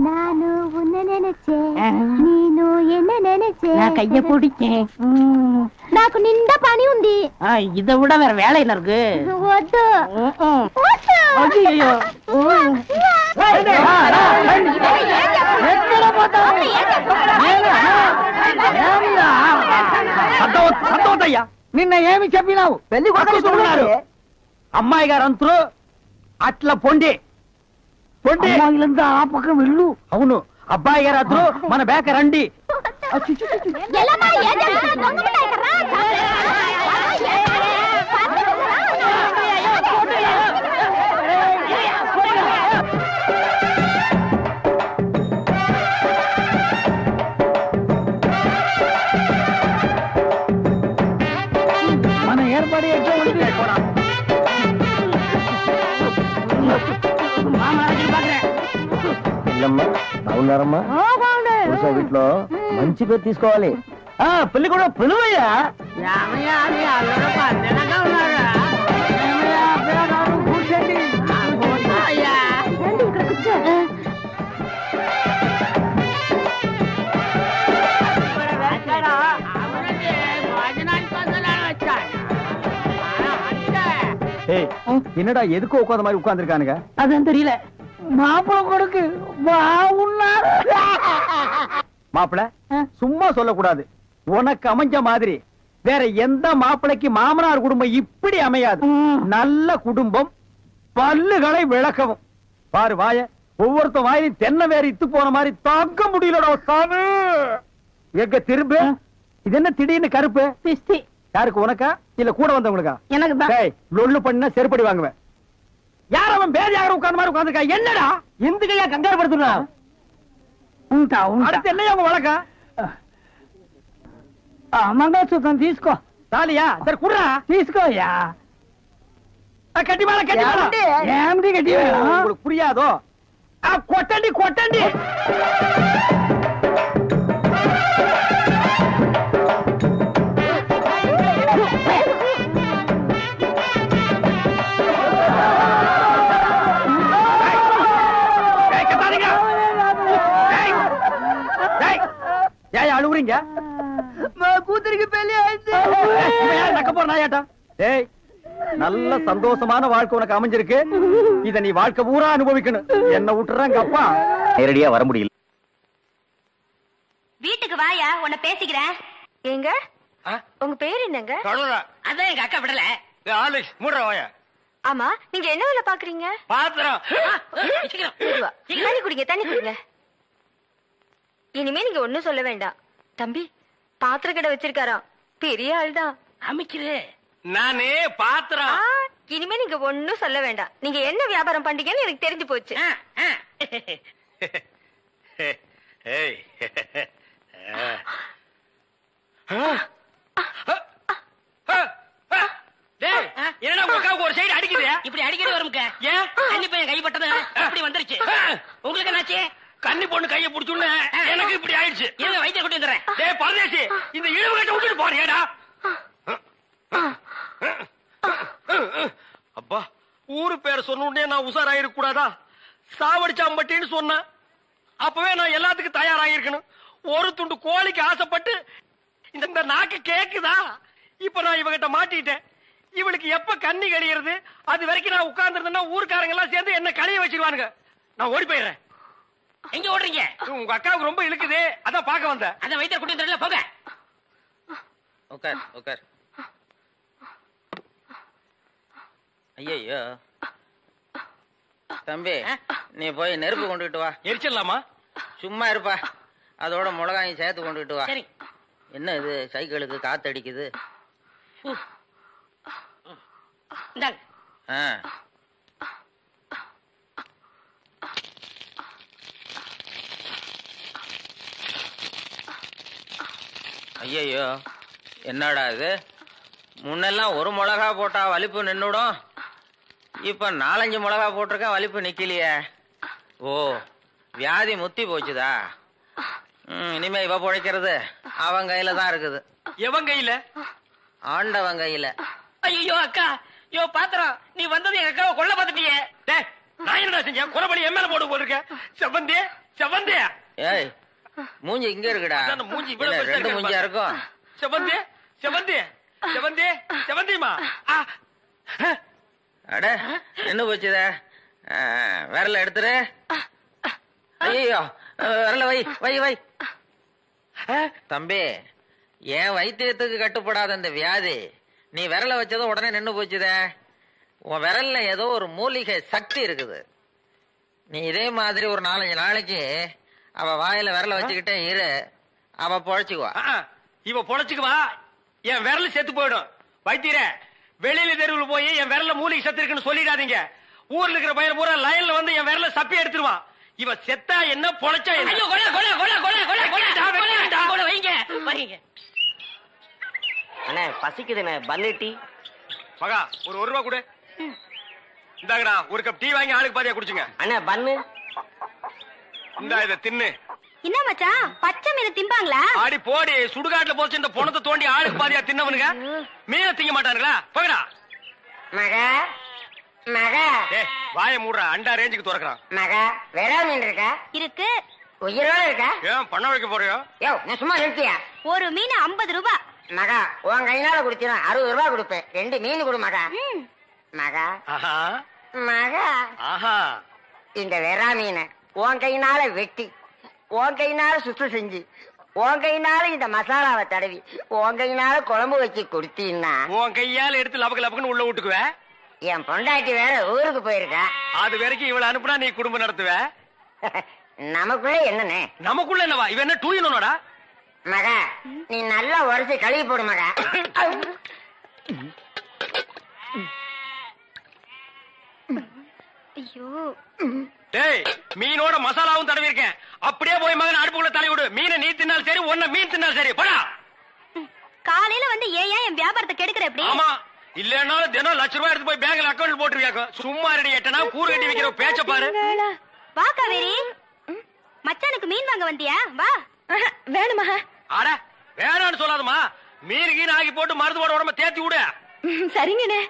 நானு உன்ன நினைச்சேன் நீனு என்ன நினைச்சேன் நான் கைய பிடிச்சேன் నాకు నిండా పని ఉంది இதை விட வேற வேலை என்ன இருக்கு వద్దు ஐயோ సంతోషయ్యా నిన్న ఏమి చెప్పినావు పెళ్లి కొడుకున్నారు అమ్మాయి గారు అంతరు అట్లా పొండి పొండి అమ్మాయిలంతా ఆ పక్క వెళ్ళు అవును అబ్బాయి గారు అంతరు మన బేక రండి మన ఏర్పడి ఎట్లా ఉంది బాగున్నారమ్మా వీటిలో మంచి పేరు తీసుకోవాలి పెళ్లి కూడా పిలువయ్యా என்னடா எதுக்கு உட்காந்த மாதிரி உட்கார்ந்துருக்கானுங்க அதான் தெரியல மாப்பிள கொடுக்கு பாவுன்னாரு மாப்பிள சும்மா சொல்லக்கூடாது உனக்கு அமைஞ்ச மாதிரி வேற எந்த மாப்பிளைக்கு மாமனார் குடும்பம் இப்படி அமையாது நல்ல குடும்பம் பல்லுகளை விளக்கவும் பாரு வாய ஒவ்வொருத்த வாயிலும் தென்னை வேற இத்து போன மாதிரி தாக்க முடியலடா சாமி எங்க திரும்ப இது என்ன திடீர்னு கருப்பு பிஸ்தி யாருக்கு உனக்கா இல்ல கூட வந்தவங்களுக்கா எனக்கு தான் லொல்லு பண்ண செருப்படி வாங்குவேன் யார் அவன் பேதியாக உட்கார்ந்த மாதிரி உட்கார்ந்துருக்கா என்னடா இந்த கையா கங்காரு படுத்துனா ఉంటా அடுத்து என்னையா உங்க வழக்கா మంగళసూత్రం తీసుకో தாலியா சரி குடுறா తీసుకోయా கட்டி மேல கட்டி மேல ఏమిటి గట్టి உங்களுக்கு புரியாதோ கொட்டண்டி கொட்டண்டி அழுகுறீங்க కూతురికి పెళ్లి అయితే நக்க போற நாயாட்டா டேய் நல்ல சந்தோஷமான வாழ்க்கை உனக்கு அமைஞ்சிருக்கு இத நீ வாழ்க்கை பூரா அனுபவிக்கணும் என்ன விட்டுறாங்க அப்பா நேரடியா வர முடியல வீட்டுக்கு வாயா உன்னை பேசிக்கிறேன் ஏங்க உங்க பேர் என்னங்க அதான் எங்க அக்கா விடல ஆலிஷ் மூடுற வாயா ஆமா நீங்க என்ன வேலை பாக்குறீங்க பாத்திரம் தண்ணி குடிங்க தண்ணி குடிங்க இனிமே நீங்க ஒண்ணும் சொல்ல வேண்டாம் தம்பி பாத்திர கடை வச்சிருக்காராம் பெரிய ஆள் தான் அமைக்கிறே நானே பாத்திரம் இனிமே நீங்க ஒண்ணும் சொல்ல வேண்டாம் நீங்க என்ன வியாபாரம் பண்றீங்கன்னு எனக்கு தெரிஞ்சு போச்சு என்னடா உங்க ஒரு சைடு அடிக்குது இப்படி அடிக்கடி வரும்க்க ஏன் கண்ணி பையன் கைப்பட்டது அப்படி வந்துருச்சு உங்களுக்கு என்னாச்சு கன்னி பொண்ணு கைய புடிச்சுன்னு எனக்கு இப்படி ஆயிடுச்சு இருங்க வைத்திய கொண்டு வந்துடுறேன் டேய் பரதேசி இந்த இழுவு கட்ட விட்டுட்டு போறியேடா அப்பா ஊரு பேர் சொன்ன நான் உசாராயிருக்க கூடாதா சாவடிச்சாம்பட்டின்னு சொன்ன அப்பவே நான் எல்லாத்துக்கும் தயாராகிருக்கணும் ஒரு துண்டு கோழிக்கு ஆசைப்பட்டு இந்த நாக்கு கேக்குதா இப்ப நான் இவகிட்ட மாட்டிட்டேன் இவளுக்கு எப்ப கண்ணி கழிகிறது அது வரைக்கும் நான் உட்கார்ந்து இருந்தேன்னா ஊருக்காரங்க எல்லாம் சேர்ந்து என்ன கழிய வச்சிருவானுங்க நான் ஓடி போயிடுறேன் எங்க ஓடுறீங்க உங்க அக்காவுக்கு ரொம்ப இழுக்குது அதான் பாக்க வந்தேன் அத வைத்திய கொண்டு வந்துடல போங்க உட்கார் உட்கார் ஐயோ தம்பி நீ போய் நெருப்பு கொண்டுகிட்டு வா எரிச்சிடலாமா சும்மா இருப்பா அதோட மிளகாயும் சேர்த்து கொண்டுகிட்டு வா சரி என்ன இது சைக்கிளுக்கு காத்து அடிக்குது இந்தாங்க ஐயோ என்னடா இது முன்னெல்லாம் ஒரு மிளகா போட்டா வலிப்பு நின்னுடும் இப்ப 4-5 மிளகா போட்டிருக்கேன் வலிப்பு நிக்கலையே ஓ வியாதி முத்தி போச்சுதா இனிமே இவ பொழைக்கிறது அவன் கையில தான் இருக்குது எவன் கையில ஆண்டவன் கையில ஐயோ அக்கா யோ பாத்திரம் நீ வந்தது எங்க அக்காவை கொல்ல பாத்துட்டியே நான் என்ன செஞ்சேன் குறபடி என் மேல போட்டு போட்டிருக்க செவ்வந்தி செவந்தி ஏய் மூஞ்சி இங்க இருக்குடா. மூஞ்சி இவ்வளவு பெருசா ரெண்டு மூஞ்சியா இருக்கும். செவந்தி செவந்தி செவந்தி செவந்திமா. அட என்ன போச்சுத? விரல எடுத்துரு. ஐயோ விரல வை வை வை. தம்பி என் வைத்தியத்துக்கு கட்டுப்படாத இந்த வியாதி நீ விரல வச்சதும் உடனே நின்னு போச்சுத. உன் விரல்ல ஏதோ ஒரு மூலிகை சக்தி இருக்குது. நீ இதே மாதிரி ஒரு 4-5 நாளைக்கு அவ வாயில விரல வச்சுக்கிட்டே இரு, அவ பொழைச்சுக்குவா. இவ பொழைச்சுக்குவா, என் விரல் செத்து போயிடும். வைத்தியர வெளியில தெருவில் போய் என் விரல்ல மூலிகை சத்து இருக்குன்னு சொல்லிடாதீங்க. ஊர்ல இருக்கிற பையன் பூரா லைன்ல வந்து என் விரல சப்பி எடுத்துருவான். இவ செத்தா என்ன பொழைச்சா என்ன? அண்ணே பசிக்குதுண்ணே, பன்னு டீ. மகா ஒரு 1 ரூபா கொடு. இந்தாங்கடா ஒரு கப் டீ வாங்கி ஆளுக்கு பாதியா குடிச்சுங்க. அண்ணே பன்னு. இந்தா இத தின்னு. என்ன மச்சான் பச்சை மீன் திம்பாங்களா? ஆடி போடி, சுடுகாட்டுல போச்சு இந்த பொணத்தை தோண்டி ஆளுக்கு பாதியா தின்னவனுங்க மீனை திங்க மாட்டானுங்களா? போகடா. மகா மகா ஏய் வாயை மூடுறா, அண்டா ரேஞ்சுக்கு துறக்குறான். மகா வெறா மீன் இருக்கா? இருக்கு. உயிரோட இருக்கா? ஏன் பண்ண வைக்க போறியோ? யோ நான் சும்மா நிறுத்தியா? ஒரு மீன் 50 ரூபாய். மகா உன் கையினால குடிச்சிடும் 60 ரூபாய் கொடுப்பேன். 2 மீன் கொடு மகா. மகா ஆஹா மகா ஆஹா. இந்த வெறா மீனை உன் கையினால வெட்டி, உன் கையினால சுத்தம் செஞ்சு, உன் கையினால இந்த மசாலாவை தடவி, உன் கையினால குழம்பு வச்சு கொடுத்தீன்னா உன் கையால எடுத்து லபக்கு லபக்குன்னு உள்ள விட்டுக்குவ. என் பொண்டாட்டி வேற ஊருக்கு போயிருக்கா. அது வரைக்கும் இவளை அனுப்புனா நீ குடும்பம் நடத்துவ. நமக்குள்ள என்னன்னு? நமக்குள்ள என்னவா? இவ என்ன டூயினோடா? மகா நீ நல்லா உரைச்சு கழுவி போடு மகா. ஐயோ டேய் மீனோட மசாலாவும் தடவி இருக்கேன். அப்படியே போய் மகன் அடுப்புக்குள்ள தலை விடு. மீனை நீ தின்னாலும் சரி, ஒன்ன மீன் தின்னாலும் சரி. போடா. காலையில வந்து ஏன் என் வியாபாரத்தை கெடுக்கிற எப்படி? ஆமா இல்லன்னாலும் தினம் லட்ச ரூபாய் எடுத்து போய் பேங்க்ல அக்கௌண்ட் போட்டுருவியாக்கோ. சும்மா ரெடி எட்டனா கூறு கட்டி வைக்கிற பேச்ச பாரு. வா காவேரி, மச்சானுக்கு மீன் வாங்க வந்தியா? வா. வேணுமா? அட வேணான்னு சொல்லாதமா. மீன் கீன் ஆகி போட்டு மருந்து போட உடம்ப தேத்தி விடு. சரிங்கண்ணே.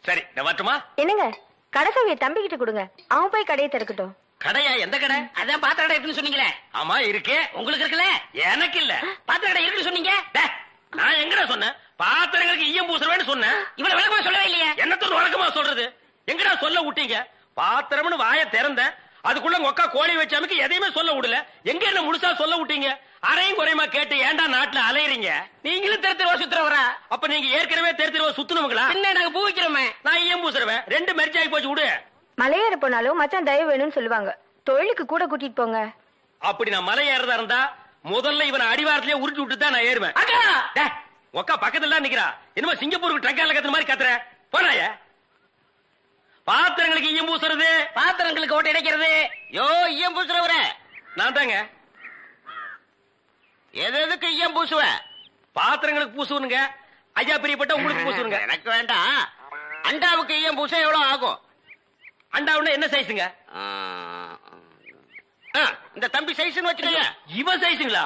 சரி நான் வரட்டுமா? என்னங்க கடைசாவிய தம்பி கிட்ட கொடுங்க, அவன் போய் கடையை திறக்கட்டும். கடையா? எந்த கடை? அதான் பாத்திர கடை இருக்குன்னு சொன்னீங்களே. ஆமா இருக்கே. உங்களுக்கு இருக்குல்ல? எனக்கு இல்ல. பாத்திர கடை இருக்குன்னு சொன்னீங்க. டேய், நான் எங்கடா சொன்னேன் பாத்திரங்களுக்கு ஈயம் பூசுறவேன்னு சொன்னேன். இவ்வளவு விளக்கமா சொல்லவே இல்லையே. என்னத்தோட வழக்கமா சொல்றது? எங்கடா சொல்ல விட்டீங்க? பாத்திரம்னு வாய திறந்த அதுக்குள்ள மொக்கா கோழி வச்சாமுக்கு எதையுமே சொல்ல விடல. எங்க என்ன முழுசா சொல்ல விட்டீங்க? அரையும் குறையுமா கேட்டு ஏன்டா நாட்டுல அலையறீங்க? நீங்களும் தெரு சுத்துறவரா? அப்ப நீங்க ஏற்கனவே தெரு சுத்தணுங்களா? என்ன நாங்க பூ வைக்கிறோமே. நான் ஈயம் பூசுறவன். 2 மெர்ஜாகி போச்சு விடு. மலையேற போனாலும் மச்சான் தயவு வேணும்னு சொல்லுவாங்க. தொழிலுக்கு கூட கூட்டிட்டு போங்க. அப்படி நான் மலை ஏறதா இருந்தா முதல்ல இவனை அடிவாரத்திலேயே உருட்டி விட்டு தான் நான் ஏறுவேன். டேய், உக்கா பக்கத்துல நிக்கிறா. என்னமோ சிங்கப்பூருக்கு ட்ரங்கால கத்துற மாதிரி கத்துற. போறாய. பாத்திரங்களுக்கு ஈயம் பூசுறது, பாத்திரங்களுக்கு ஓட்டை அடைக்கிறது. யோ ஈயம் பூசுறவர நான் தாங்க. எதுக்கு ஈயம் பூசுவ? பாத்திரங்களுக்கு பூசுவனுங்க. ஐயா பிரியப்பட்ட உங்களுக்கு பூசுவனுங்க. எனக்கு வேண்டாம். அண்டாவுக்கு ஈயம் பூச எவ்வளவு ஆகும்? அண்டாவுன்னா என்ன சைஸுங்க? இந்த தம்பி சைஸ்னு வச்சுக்கோங்க. இவ சைஸுங்களா?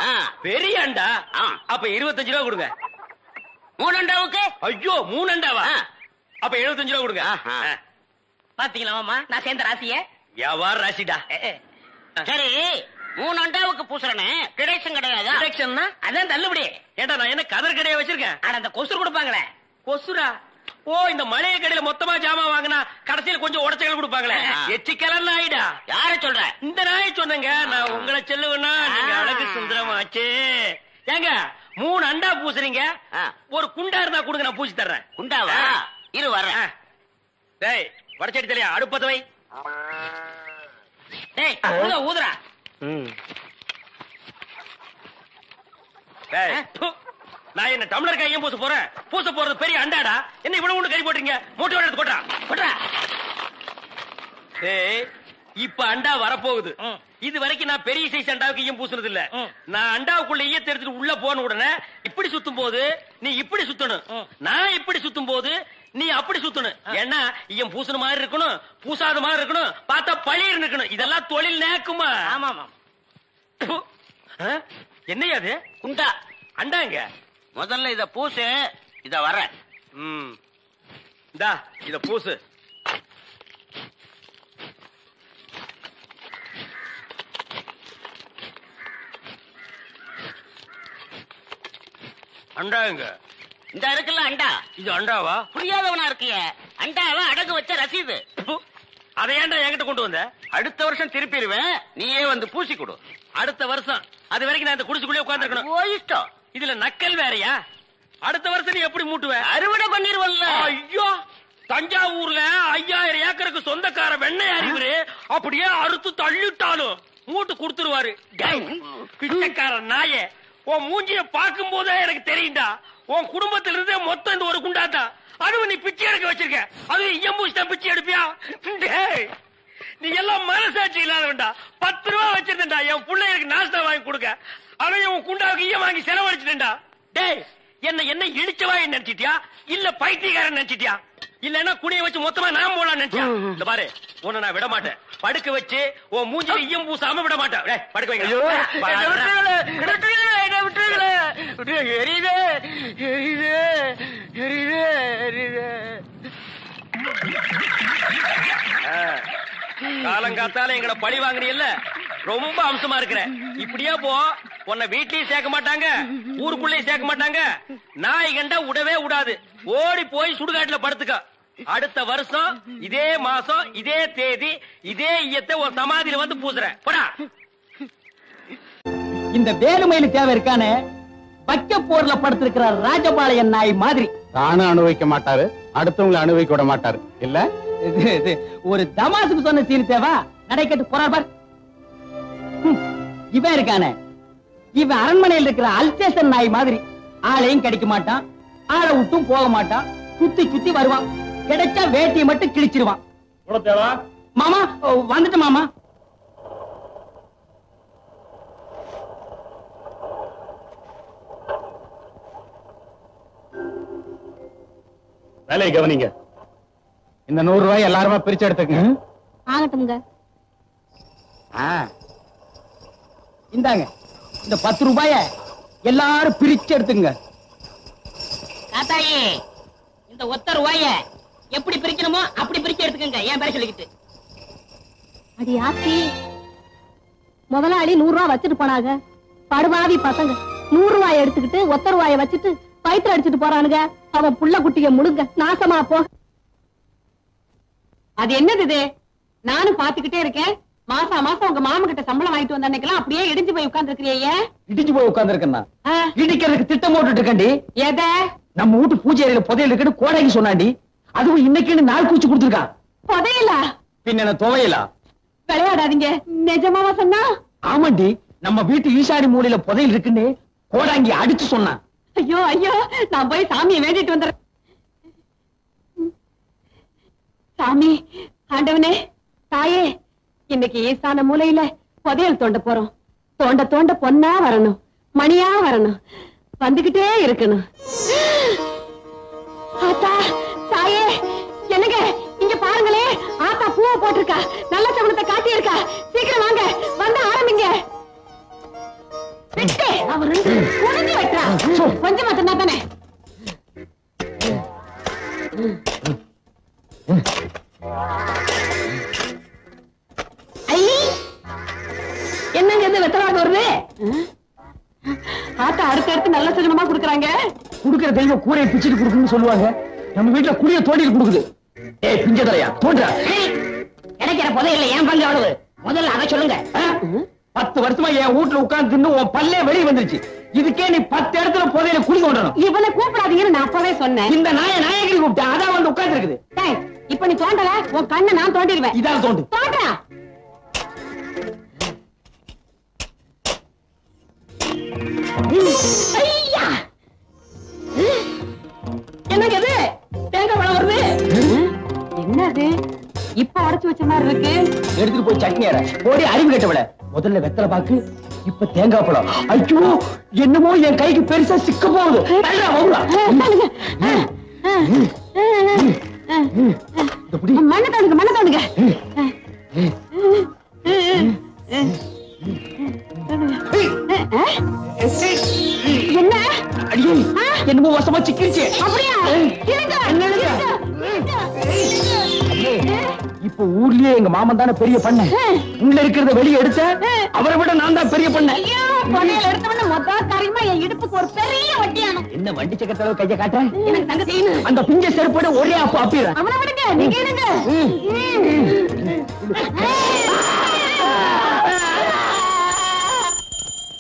பெரிய அண்டா. அப்ப 25 ரூபா கொடுங்க. 3 அண்டாவுக்கு? ஐயோ 3 அண்டாவா? அப்ப 75 ரூபா கொடுங்க. பாத்தீங்களா மாமா நான் சேர்ந்த ராசிய? வியாபார ராசிடா. சரி 3 அண்டாவுக்கு பூசுறனே டிடக்ஷன் கிடையாதா? டிடக்ஷன்னா அதான் தள்ளுபடி. ஏண்டா நான் என்ன கதர் கடையை வச்சிருக்கேன்? ஆனா அந்த கொசு கொடுப்பாங்களே. கொசுரா? ஓ இந்த மளிகை கடையில மொத்தமா ஜாமான் வாங்கினா கடைசியில கொஞ்சம் உடச்சல் கொடுப்பாங்களே. எச்சிக்கலாம் நாயிடா. யார சொல்ற? இந்த நாயை சொன்னங்க. நான் உங்களை செல்லுவேன்னா நீங்க அழகு சுந்தரமாச்சு. ஏங்க 3 அண்டா பூசுறீங்க, ஒரு குண்டா இருந்தா கொடுங்க, நான் பூசி தர்றேன். குண்டாவா? இரு வர்றேன். டேய் வடச்சடி தலையா அடுப்பத வை. டேய் ஊதுறா. டேய் நான் என்ன டம்ளர் கையும் பூச போறேன்? பூச போறது பெரிய அண்டாடா. என்ன இவ்வளவு ஒண்ணு கறி போட்டீங்க? மூட்டை எடுத்து போட்டா போட்டா. டேய் இப்ப அண்டா வரப்போகுது. இது வரைக்கும் நான் பெரிய சைஸ் அண்டாவுக்கு ஈயம் பூசுனது இல்ல. நான் அண்டாவுக்குள்ள ஈயத்தை எடுத்துட்டு உள்ள போன உடனே இப்படி சுத்தும் போது நீ இப்படி சுத்தணும், நான் இப்படி சுத்தும் போது நீ அப்படி சுத்தணும். ஏன்னா ஈயம் பூசுன மாதிரி இருக்கணும், பூசாத மாதிரி இருக்கணும், பார்த்தா பழிர் இருக்கணும். இதெல்லாம் தொழில் நேக்குமா? ஆமா ஆமா. என்னையா அது? குண்டா அண்டாங்க. முதல்ல இத பூசு. இத வர. இந்தா இத பூசு. அண்டாங்க இந்த இருக்குல்ல அண்டா, இது அண்டாவா? புரியாதவனா இருக்கிய. அண்டாவை அடகு வச்ச ரசீது. அதை ஏன்டா என்கிட்ட கொண்டு வந்த? அடுத்த வருஷம் திருப்பிடுவேன், நீயே வந்து பூசி கொடு. அடுத்த வருஷம் அது வரைக்கும் நான் இந்த குடிசுக்குள்ளே உட்கார்ந்துருக்கணும். ஓ இஷ்டம். இதுல நக்கல் வேறயா? அடுத்த வருஷம் நீ எப்படி மூட்டுவ? அறுவடை பண்ணிருவல்ல. ஐயோ, தஞ்சாவூர்ல 5000 ஏக்கருக்கு சொந்தக்கார வெண்ணெய் அறிவுரு அப்படியே அறுத்து தள்ளிட்டாலும் மூட்டு கொடுத்துருவாரு. பிச்சைக்கார நாயே, உன் மூஞ்சிய பார்க்கும் போதே எனக்கு தெரியும்டா, உன் குடும்பத்தில இருந்தே மொத்தம் இந்த ஒரு குண்டாதான். அதுவும் நீ பிச்சை எடுக்க வச்சிருக்க, அது எம்பூசிட்டா பிச்சை எடுப்பியா? நீ எல்லாம் மனசாட்சி இல்லாதவன்டா. 10 ரூபா வச்சிருந்தா என் பிள்ளைகளுக்கு நாஸ்தா வாங்கி கொடுக்க, அவன் உன் குண்டாவுக்கு ஈயம் வாங்கி செலவழிச்சுட்டா. டேய், என்ன இடிச்சவா நினைச்சிட்டியா இல்ல பைத்தியக்காரன் நினைச்சிட்டியா? இல்லன்னா குடிய வச்சு மொத்தமா நான் போலாம் நினைச்சா? இந்த பாரு, உன்னை நான் விட மாட்டேன். படுக்க வச்சு உன் மூஞ்சில ஈயம் பூசாம விட மாட்டேன். டேய், படுக்க வைங்க. காலங்காத்தால எங்களை பழி வாங்குறீல்ல, ரொம்ப அம்சமா இருக்கிற. இப்படியே போ, உன்னை வீட்லயும் சேர்க்க மாட்டாங்க, ஊருக்குள்ளேயும் சேர்க்க மாட்டாங்க. நாய் கண்டா விடவே விடாது. ஓடி போய் சுடுகாட்டுல படுத்துக்க. அடுத்த வருஷம் இதே மாசம் இதே தேதி இதே ஈயத்தை ஒரு சமாதியில வந்து பூசுறேன். போடா. இந்த வேலுமயிலு தேவை இருக்கானே, பக்க போர்ல படுத்திருக்கிற ராஜபாளையன் நாய் மாதிரி. தானும் அனுபவிக்க மாட்டாரு, அடுத்தவங்களை அனுபவிக்க விட மாட்டாரு. இல்ல ஒரு தமாசுக்கு சொன்ன சீன் தேவா நடைக்கட்டு போறார் பார். இவன் இருக்கானே, இவன் அரண்மனையில் இருக்கிற அல்சேஷன் நாய் மாதிரி. ஆளையும் கிடைக்க மாட்டான், ஆளை விட்டும் போக மாட்டான், சுத்தி சுத்தி வருவான். கிடைச்சா வேட்டியை மட்டும் கிழிச்சிருவான். மாமா வந்துட்டு மாமா. வேலையை கவனிங்க. இந்த 100 ரூபாய் எல்லாருமா பிரிச்சு எடுத்துக்கங்க. ஆகட்டும்ங்க. இந்தாங்க, இந்த 10 ரூபாய எல்லாரும் பிரிச்சு எடுத்துங்க. தாத்தாயி, இந்த ஒத்த ரூபாய எப்படி பிரிக்கணுமோ அப்படி பிரிச்சு எடுத்துக்கங்க. ஏன் பேர சொல்லிக்கிட்டு? அடி ஆத்தி, முதலாளி 100 ரூபாய் வச்சுட்டு போனாங்க. படுபாவி பசங்க 100 ரூபாய் எடுத்துக்கிட்டு ஒத்த ரூபாய வச்சுட்டு பயிற்று அடிச்சுட்டு போறானுங்க. அவன் புள்ள குட்டிய முழுங்க நாசமா போ. அது என்னது இது? நானும் பாத்துக்கிட்டே இருக்கேன். மாசா மாசம் உங்க மாமா கிட்ட சம்பளம் வாங்கிட்டு வந்த அன்னைக்கெல்லாம் அப்படியே இடிஞ்சு போய் உட்கார்ந்து இருக்கிறீங்க. இடிச்சு போய் உட்கார்ந்து இருக்கேன். இடிக்கிறதுக்கு திட்டம் போட்டுட்டு இருக்கண்டி. எத? நம்ம வீட்டு பூஜை அறையில புதையல் இருக்குன்னு கோடைக்கு சொன்னாண்டி. அதுவும் இன்னைக்குன்னு நாள் கூச்சு கொடுத்துருக்கான். புதையலா? பின்ன துவையலா? விளையாடாதீங்க, நிஜமாவா சொன்னா? ஆமாண்டி, நம்ம வீட்டு ஈசாடி மூலையில புதையல் இருக்குன்னு கோடாங்கி அடிச்சு சொன்னான். ஐயோ ஐயோ, நான் போய் சாமியை வேண்டிட்டு வந்துடுறேன். சாமி, ஆண்டவனே, தாயே, இன்னைக்கு ஈசான மூலையில புதையல் தோண்ட போறோம். தோண்ட தோண்ட பொன்னா வரணும், மணியா வரணும், வந்துகிட்டே இருக்கணும். ஆத்தா, தாயே, என்னங்க இங்க பாருங்களே, ஆத்தா பூவை போட்டிருக்கா, நல்ல சகுனத்தை காட்டி இருக்கா. சீக்கிரம் வாங்க, வந்து ஆரம்பிங்க. விட்டு அவரு குனிஞ்சு வெட்டுறா. கொஞ்சம் மட்டும்தான் தானே. என்னங்க இது வெத்தலாக வருது? ஆத்தா அடுத்தடுத்து நல்ல சகுனமா குடுக்கறாங்க. குடுக்கிற தெய்வம் கூரையை பிச்சுட்டு கொடுக்குன்னு சொல்லுவாங்க. நம்ம வீட்டுல குடிய தோண்டிட்டு கொடுக்குது. ஏய் பிஞ்சதலையா தோன்றா. கிடைக்கிற புதையல்ல ஏன் பங்கு அவ்வளவு? முதல்ல அதை சொல்லுங்க. 10 வருஷமா என் வீட்டுல உட்கார்ந்து தின்னு உன் பல்லே வெளியே வந்துருச்சு. இதுக்கே நீ 10 இடத்துல புதையல குடி தோண்டணும். இவனை கூப்பிடாதீங்கன்னு நான் அப்பவே சொன்னேன். இந்த நாயகிரி கூப்பிட்டா அதான் வந்து உட்கார்ந்து இருக்குது. டேய், இப்ப நீ தோண்டல, உன் கண்ணை நான் தோண்டிடுவேன். இதால தோண்டு. தோண்டா. ஐயா, என்னங்க இது? தேங்காய் பழம் வருது. என்னது? இப்ப உடைச்சு வச்ச மாதிரி இருக்கு. எடுத்துட்டு போய் சட்னி அரை. ஓடி அறிவு கட்டவள. முதல்ல வெத்தலை பாக்கு, இப்ப தேங்காய் பழம். ஐயோ, என்னமோ என் கைக்கு பெருசா சிக்க போகுது. மண்ணை தோணுங்க, மண்ணை தோணுங்க. என்ன? அடியே, என்னமோ வசமா சிக்கிருச்சு. அப்படியா? இருங்க. இப்ப ஊர்லயே எங்க மாமன் தானே பெரிய பண்ண. உள்ள இருக்கிறத வெளியே எடுத்த அவரை விட நான் தான் பெரிய பண்ண. பொண்ணையில எடுத்தவன மொத்த காரியமா என் இடுப்புக்கு ஒரு பெரிய வட்டியானோ. என்ன வண்டி சக்கரத்தளவு கைய காட்டுறேன். எனக்கு தங்க செய்யணும். அந்த பிஞ்ச செருப்போட ஒரே அப்ப அப்பிடுறேன். அவனை விடுங்க, நீங்க இருங்க.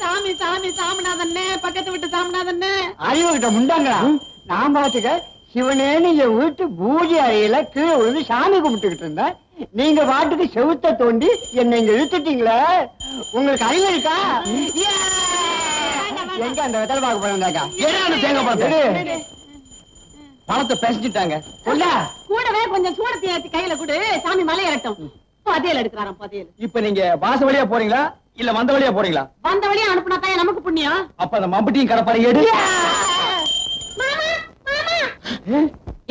சாமி சாமி சாமிநாதன்னே, பக்கத்து விட்டு சாமிநாதன்னே. அறிவுகிட்ட முண்டாங்களா? நான் பாத்துக்க சிவனேன்னு என் வீட்டு பூஜை அறையில கீழே விழுந்து சாமி கும்பிட்டுக்கிட்டு இருந்தேன். நீங்க பாட்டுக்கு செவுத்த தோண்டி என்னை இங்க இழுத்துட்டீங்களே. உங்களுக்கு அறிவு இருக்கா? எங்க அந்த வெத்தலை பாக்கு போயிருந்தாக்கா? தேங்க பார்த்து பணத்தை பேசிட்டாங்க. கூடவே கொஞ்சம் சூடத்தை ஏத்தி கையில கொடு, சாமி மலை ஏறட்டும். பதியல் எடுக்கிறாராம் பதியல். இப்ப நீங்க வாச வழியா போறீங்களா இல்ல வந்த வழியா போறீங்களா? வந்த வழியா அனுப்புனா தான் நமக்கு புண்ணியம். அப்ப அந்த மம்பட்டியும் கடப்பாரு எடு.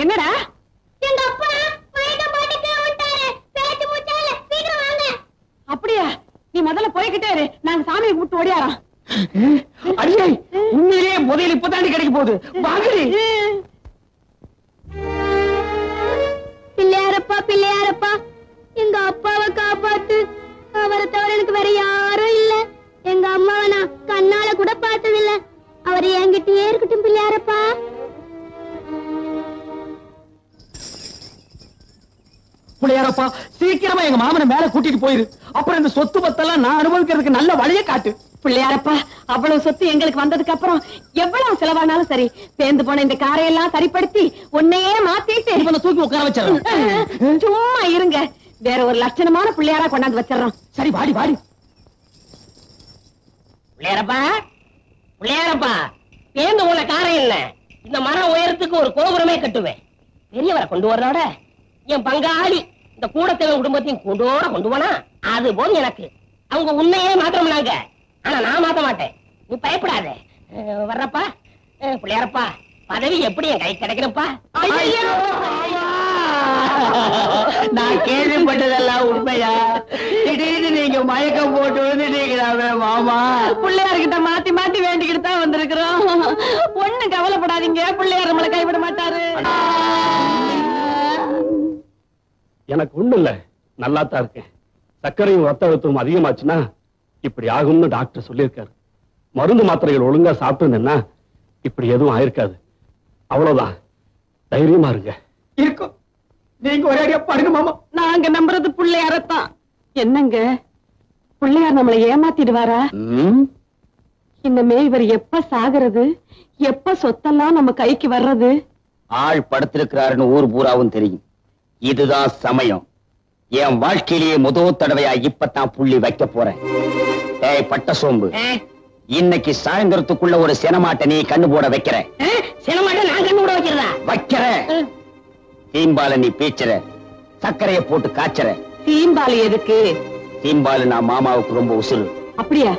என்னடா? எங்க அப்பா வயத பாட்டுக்கு விட்டாரு. பேச்சு மூச்சால சீக்கிரம் வாங்க. அப்படியா? நீ முதல்ல போய்கிட்டே இரு, நாங்க சாமியை கூப்பிட்டு ஓடியாரோம். அடியே உண்மையிலேயே முதலில் இப்பதாண்டி கிடைக்க போகுது. வாங்கடி. பிள்ளையாரப்பா பிள்ளையாரப்பா, எங்க அப்பாவை காப்பாத்து. அவரை தவிர எனக்கு வேற யாரும் இல்ல. எங்க அம்மாவை நான் கண்ணால கூட பார்த்ததில்ல. அவர் என்கிட்டயே இருக்கட்டும் பிள்ளையாரப்பா. பிள்ளையாரப்பா சீக்கிரமா எங்க மாமனை மேல கூட்டிட்டு போயிரு. அப்புறம் இந்த சொத்து பத்தெல்லாம் நான் அனுபவிக்கிறதுக்கு நல்ல வழியை காட்டு. பிள்ளையாரப்பா, அவ்வளவு சொத்து எங்களுக்கு வந்ததுக்கு அப்புறம் எவ்வளவு செலவானாலும் சரி, பேந்து போன இந்த காரையெல்லாம் சரிப்படுத்தி உன்னையே மாத்திட்டு இவனை தூக்கி உட்கார வச்சிடறோம். சும்மா இருங்க, வேற ஒரு லட்சணமான பிள்ளையாரா கொண்டாந்து வச்சிடறோம். சரி வாடி வாடி. பிள்ளையாரப்பா பிள்ளையாரப்பா, பேந்து உள்ள காரம் இல்ல, இந்த மரம் உயரத்துக்கு ஒரு கோபுரமே கட்டுவேன். பெரியவரை கொண்டு வர்றோட என் பங்காளி இந்த கூடத்தேவன் குடும்பத்தையும் கொண்டு போனா அது போதும் எனக்கு. அவங்க உண்மையே மாத்திரம்னாங்க, ஆனா நான் மாத்த மாட்டேன். நீ பயப்படாத. வர்றப்பா பிள்ளையாரப்பா, பதவி எப்படி என் கை கிடைக்கணும்ப்பா? நான் கேள்விப்பட்டதெல்லாம் உண்மையா? திடீர்னு நீங்க மயக்கம் போட்டு வந்துட்டீங்களாவே மாமா. பிள்ளையார்கிட்ட மாத்தி மாத்தி வேண்டிக்கிட்டு தான் வந்திருக்கிறோம். ஒண்ணு கவலைப்படாதீங்க, பிள்ளையார் நம்மளை கைவிட மாட்டாரு. எனக்கு ஒண்ணு இல்ல, நல்லா தான் இருக்கேன். சர்க்கரையும் ரத்த அழுத்தமும் அதிகமாச்சுன்னா இப்படி ஆகும்னு டாக்டர் சொல்லியிருக்காரு. மருந்து மாத்திரைகள் ஒழுங்கா சாப்பிட்டு இப்படி எதுவும் ஆயிருக்காது. அவ்வளவுதான், தைரியமா இருங்க. இருக்கும். நீங்க ஒரே அடியா பாருங்க மாமா. நாங்க நம்புறது பிள்ளையாரத்தான். என்னங்க, பிள்ளையார் நம்மளை ஏமாத்திடுவாரா? இனிமே இவர் எப்ப சாகிறது, எப்ப சொத்தெல்லாம் நம்ம கைக்கு வர்றது? ஆள் படுத்திருக்கிறாருன்னு ஊர் பூராவும் தெரியும். இதுதான் சமயம். என் வாழ்க்கையிலேயே முதல் தடவையா இப்பதான் புள்ளி வைக்க போறேன். ஏய் பட்ட சோம்பு, இன்னைக்கு சாயந்தரத்துக்குள்ள ஒரு சினமாட்டை நீ கண்ணு போட வைக்கிற. சினமாட்டை நான் கண்ணு போட வைக்கிறதா? வைக்கிற. தீம்பால நீ பீச்சுற, சர்க்கரையை போட்டு காய்ச்சற. தீம்பாலி எதுக்கு? தீம்பாலு நான் மாமாவுக்கு ரொம்ப உசுறு. அப்படியா?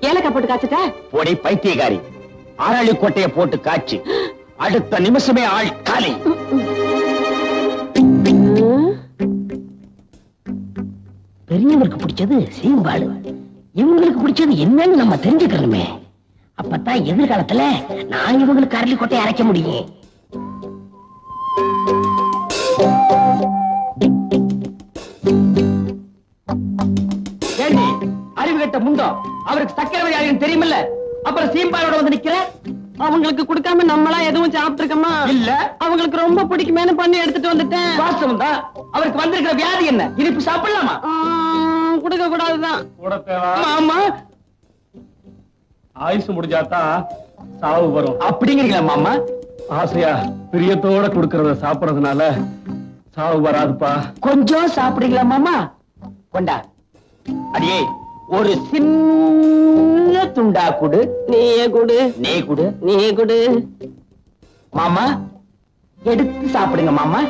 ஏலக்காய் போட்டு காய்ச்சிட்டா? பொடி பைத்தியக்காரி, அரளி கொட்டையை போட்டு காய்ச்சி அடுத்த நிமிஷமே ஆள் காலி. பெரியவருக்கு பிடிச்சது சீம்பாலு, இவங்களுக்கு பிடிச்சது என்னன்னு நம்ம தெரிஞ்சுக்கணுமே. அப்பதான் எதிர்காலத்துல நான் இவங்களுக்கு அரளி கொட்டையை அரைக்க முடியும். ஏண்டி அறிவு கட்ட முண்டம், அவருக்கு சக்கரை வியாதின்னு தெரியுமில்ல, அப்புறம் சீம்பாலோட வந்து நிக்கிற. அவங்களுக்கு கொடுக்காம நம்மளா எதுவும் சாப்பிட்டு இருக்கோமா? இல்ல, அவங்களுக்கு ரொம்ப பிடிக்குமேனு பண்ணி எடுத்துட்டு வந்துட்டேன். வாஸ்தவம் தான். அவருக்கு வந்திருக்கிற வியாதி என்ன? இனிப்பு சாப்பிடலாமா? கொடுக்க கூடாதுதான். ஆமா, ஆயுசு முடிஞ்சாதான் சாவு வரும் அப்படிங்கிறீங்களா மாமா? ஆசையா பிரியத்தோட கொடுக்கறத சாப்பிடறதுனால சாவு வராதுப்பா. கொஞ்சம் சாப்பிடுறீங்களா மாமா? கொண்டா. அடியே ஒரு சின்ன துண்டா குடு. நீயே குடு. நீ குடு. நீ குடு. மாமா எடுத்து சாப்பிடுங்க மாமா.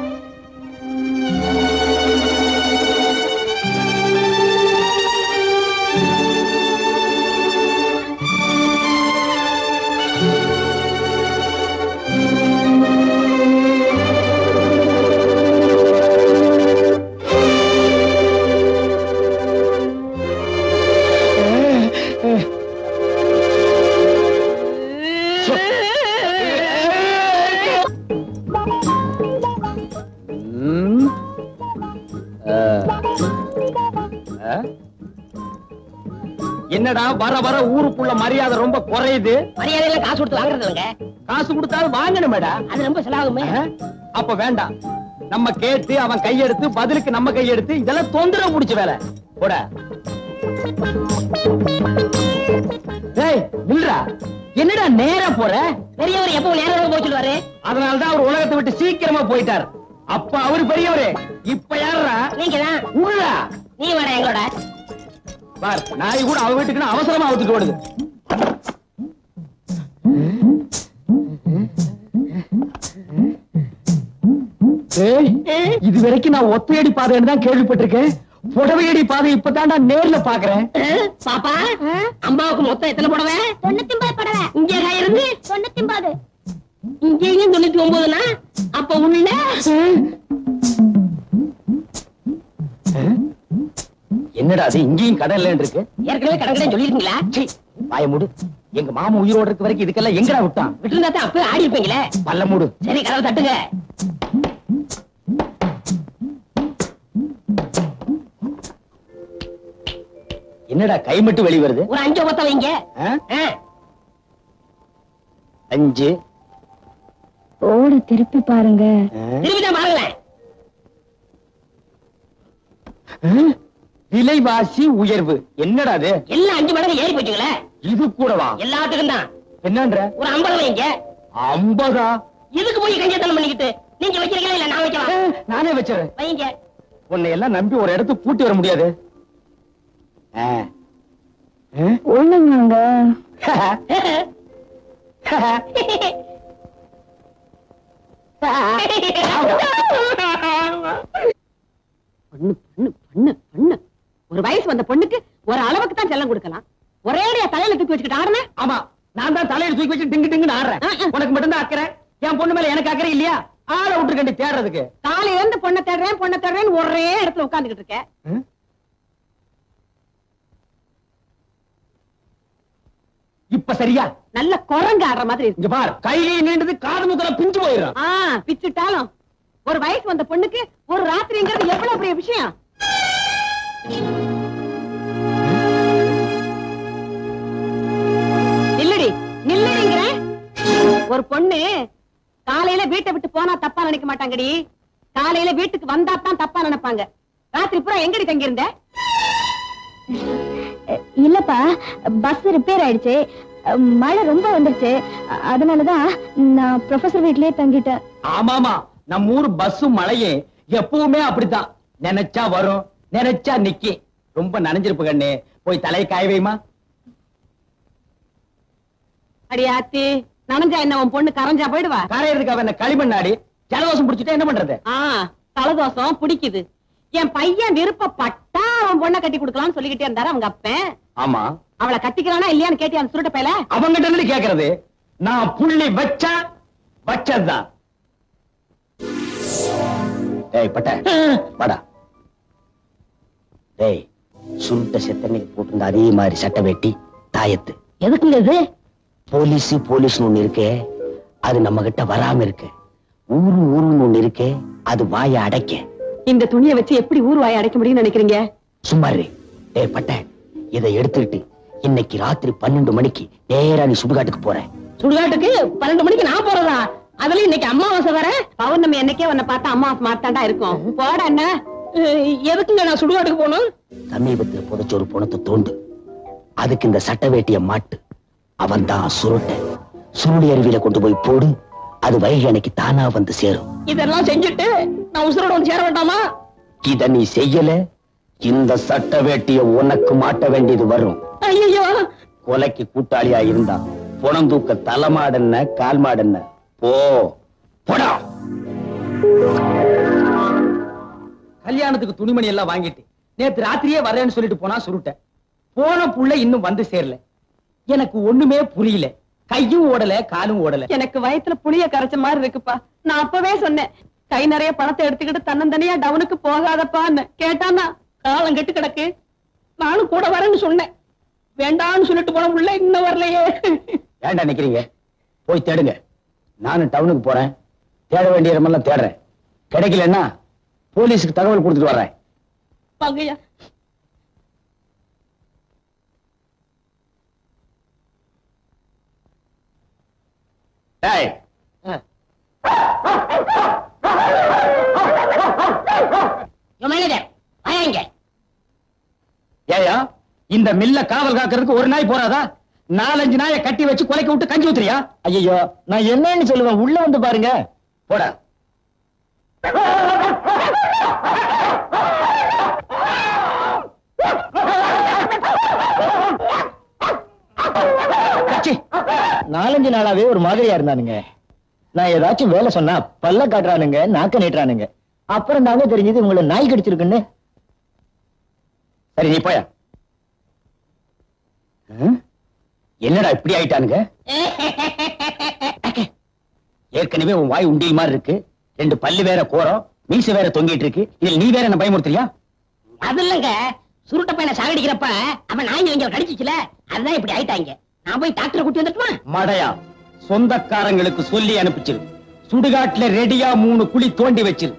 என்னடா வர வர ஊருக்குள்ள மரியாதை ரொம்ப குறையுது. மரியாதையில காசு கொடுத்து வாங்குறது இல்லைங்க. காசு கொடுத்தாலும் வாங்கணுமேடா. அது ரொம்ப செலவாகுமே. அப்ப வேண்டாம், நம்ம கேட்டு அவன் கையெடுத்து பதிலுக்கு நம்ம கையெடுத்து இதெல்லாம் தொந்தரவு பிடிச்ச வேலை. போட நில்றா. என்னடா நேரா போற? பெரியவர் எப்பவும் நேரம் போய் சொல்லுவாரு. அதனாலதான் அவர் உலகத்தை விட்டு சீக்கிரமா போயிட்டார். அப்ப அவரு பெரியவரு. இப்ப யாரா? நீங்க தான். உள்ளா நீ வாட எங்களோட. பார், நாய் கூட அவ வீட்டுக்கு அவசரமா அவுத்துட்டு ஓடுது. இது வரைக்கும் நான் ஒத்தையடி பாதைன்னு தான் கேள்விப்பட்டிருக்கேன். புடவையடி பாதை இப்பதான்டா நேர்ல பாக்குறேன். பாப்பா, அம்மாவுக்கு மொத்தம் எத்தனை புடவை? 99 புடவை. இங்கே இருந்து 99. இங்கேயும் 99னா அப்ப உள்ள என்னடா அது இங்கேயும் கடல் இருக்கு? ஏற்கனவே கடற்கரை சொல்லிருக்கீங்களா? வாய மூடு. எங்க மாமா உயிரோடு இருக்க வரைக்கும் இதுக்கெல்லாம் எங்கடா விட்டான்? விட்டுருந்தா தான் அப்ப ஆடி இருப்பீங்களே. பல்ல மூடு. சரி, கதவை தட்டுங்க. என்னடா கை மட்டும் வெளி வருது? ஒரு 5 பத்த வைங்க. 5 ஓடு திருப்பி பாருங்க. திரும்பிதான் பாருங்களேன். விலைவாசி உயர்வு. என்னடா அது? எல்லாம் 5 மடங்கு ஏறி போச்சுங்களே. இது கூடவா? எல்லாத்துக்கும் தான். என்னன்ற? ஒரு 50 வைங்க. 50? இதுக்கு போய் கஞ்சத்தனம் பண்ணிக்கிட்டு நீங்க வைக்கிறீங்களா இல்ல நான் வைக்கவா? நானே வச்சுறேன். வைங்க. உன்னை எல்லாம் நம்பி ஒரு இடத்துக்கு பூட்டி வர முடியாது. ஒண்ணுங்க. பண்ணு பண்ணு பண்ணு பண்ணு. ஒரு வயசு வந்த பொண்ணுக்கு ஒரு அளவுக்கு தான் செல்லம் கொடுக்கலாம். ஒரேடியா தலையில தூக்கி வச்சுக்கிட்டு ஆடுன. ஆமா, நான் தான் தலையில தூக்கி வச்சு டிங்கு டிங்குன்னு ஆடுறேன். உனக்கு மட்டும் தான் அக்கறை. என் பொண்ணு மேல எனக்கு அக்கறை இல்லையா? ஆளை விட்டுருக்கண்டி தேடுறதுக்கு. காலையில இருந்து பொண்ணை தேடுறேன்னு ஒரே இடத்துல உட்கார்ந்துகிட்டு இருக்க. இப்ப சரியா? நல்ல குரங்கு ஆடுற மாதிரி இருக்கு. இங்க பார், கையிலே நீண்டது காது மூக்கல பிஞ்சு போயிடும். பிச்சுட்டாலும் ஒரு வயசு வந்த பொண்ணுக்கு ஒரு ராத்திரிங்கிறது எவ்வளவு பெரிய விஷயம். நில்லடி நில்லடிங்கிற. ஒரு பொண்ணு காலையில வீட்டை விட்டு போனா தப்பா நினைக்க மாட்டாங்கடி. காலையில வீட்டுக்கு வந்தா தான் தப்பா நினைப்பாங்க. ராத்திரி பூரா எங்கடி தங்கி இருந்த? இல்லப்பா, பஸ் ரிப்பேர் ஆயிடுச்சு. மழை ரொம்ப வந்துருச்சு. அதனாலதான் நான் ப்ரொஃபசர் வீட்லயே தங்கிட்டேன். ஆமாமா, நம்ம ஊர் பஸ்ஸும் மழையே எப்பவுமே அப்படித்தான். நினைச்சா வரும், நினைச்சா நிக்கி. ரொம்ப நனைஞ்சிருப்பு கண்ணு. போய் தலையை காய வைமா. அடியாத்தி, நனைஞ்சா என்ன உன் பொண்ணு கரைஞ்சா போயிடுவா? கரையிறதுக்கு அவன் களிமண்ணாடி. ஜலதோஷம் பிடிச்சிட்டா என்ன பண்றது? தலதோஷம் பிடிக்குது. என் பையன் விருப்பப்பட்டா அவன் பொண்ணை கட்டி கொடுக்கலாம்னு சொல்லிக்கிட்டே இருந்தாரு அவங்க அப்பன். ஆமா, அவளை கட்டிக்கிறானா இல்லையான்னு கேட்டியா அந்த சுருட்ட பையல? அவங்கிட்ட இருந்து கேக்குறது. நான் புள்ளி வச்சா வச்சதுதான். டேய் பட்ட வாடா. டேய், சுருட்ட செத்தனைக்கு போட்டு அதே மாதிரி சட்டை வெட்டி தாயத்து. எதுக்குங்க இது? போலீஸ் ஒண்ணு இருக்கே, அது நம்ம கிட்ட வராம இருக்கு. ஊருன்னு ஒண்ணு இருக்கே, அது வாய அடைக்க. இந்த துணியை வச்சு எப்படி ஊர் வாயை அடைக்க முடியும்னு நினைக்கிறீங்க? சும்மாரு. டேய் பட்ட, இதை எடுத்துக்கிட்டு இன்னைக்கு ராத்திரி 12 மணிக்கு நேரா நீ சுடுகாட்டுக்கு போற. சுடுகாட்டுக்கு 12 மணிக்கு நான் போறதா? அதுல இன்னைக்கு அம்மாவாசை வர. பௌர்ணமி என்னைக்கே உன்னை பார்த்தா அம்மாவாசை மாத்தாண்டா இருக்கும். போட என்ன? எதுக்குங்க நான் சுடுகாட்டுக்கு போகணும்? சமீபத்தில் புதைச்ச ஒரு பணத்தை தோண்டு, அதுக்கு இந்த சட்ட வேட்டிய மாட்டு. அவன் தான் சுருட்ட. சுருளி அருவியில கொண்டு போய் போடு, அது வைகை அன்னைக்கு தானா வந்து சேரும். இதெல்லாம் செஞ்சுட்டு நான் உசுரோட வந்து சேர வேண்டாமா? இத நீ செய்யல, இந்த சட்ட வேட்டிய உனக்கு மாட்ட வேண்டியது வரும். ஐயோ, கொலைக்கு கூட்டாளியா இருந்தா புணம் தூக்க தலைமாடன்ன கால் மாடன்ன போடா. கல்யாணத்துக்கு துணிமணி எல்லாம் வாங்கிட்டு நேத்து ராத்திரியே வரேன்னு சொல்லிட்டு போனா சுருட்ட. போன புள்ள இன்னும் வந்து சேரல. எனக்கு ஒண்ணுமே புரியல. கையும் ஓடல, காலும் ஓடல. எனக்கு வயித்துல புளிய கரைச்ச மாதிரி இருக்குப்பா. நான் அப்பவே சொன்னேன், கை நிறைய பணத்தை எடுத்துக்கிட்டு தன்னந்தனியா டவுனுக்கு போகாதப்பான்னு. கேட்டானா காலம் கெட்டு கிடக்கு. நானும் கூட வரேன்னு சொன்னேன். வேண்டான்னு சொல்லிட்டு போன உள்ள இன்னும் வரலையே. வேண்டாம் நிக்கிறீங்க, போய் தேடுங்க. நானும் டவுனுக்கு போறேன். தேட வேண்டிய இடமெல்லாம் தேடுறேன். கிடைக்கலன்னா போலீஸுக்கு தகவல் கொடுத்துட்டு வர்றேன். வாங்கய்யா, ஏயா இந்த மில்ல காவல் காக்கிறதுக்கு ஒரு நாய் போறாதா? 4-5 நாயை கட்டி வச்சு கொலைக்க விட்டு கஞ்சி ஊத்துறியா? ஐயோ நான் என்னன்னு சொல்லுவேன், உள்ள வந்து பாருங்க. போடா. நாலஞ்சு நாளாவே ஒரு மாதிரியா இருந்தானுங்க. நான் ஏதாச்சும் வேலை சொன்னா பல்ல காட்டுறானுங்க, நாக்க நீட்டுறானுங்க. அப்புறம் தாங்க தெரிஞ்சது உங்களை நாய் கடிச்சிருக்குன்னு. சரி நீ போயா. என்னடா இப்படி ஆயிட்டானுங்க? ஏற்கனவே உன் வாய் உண்டியல் மாதிரி இருக்கு, 2 பல்லு வேற கோரம், மீச வேற தொங்கிட்டு இருக்கு. இதுல நீ வேற என்ன பயமுறுத்துறியா? அது இல்லங்க, சுருட்ட பையனை சாகடிக்கிறப்ப அவன் நாய் இங்க கடிச்சிச்சுல, அதுதான் இப்படி ஆயிட்டாங்க. நான் போய் டாக்டரை கூட்டி வந்துட்டுமா? மடையா, சொந்தக்காரங்களுக்கு சொல்லி அனுப்பிச்சிரு. சுடுகாட்டுல ரெடியா 3 குழி தோண்டி வச்சிரு.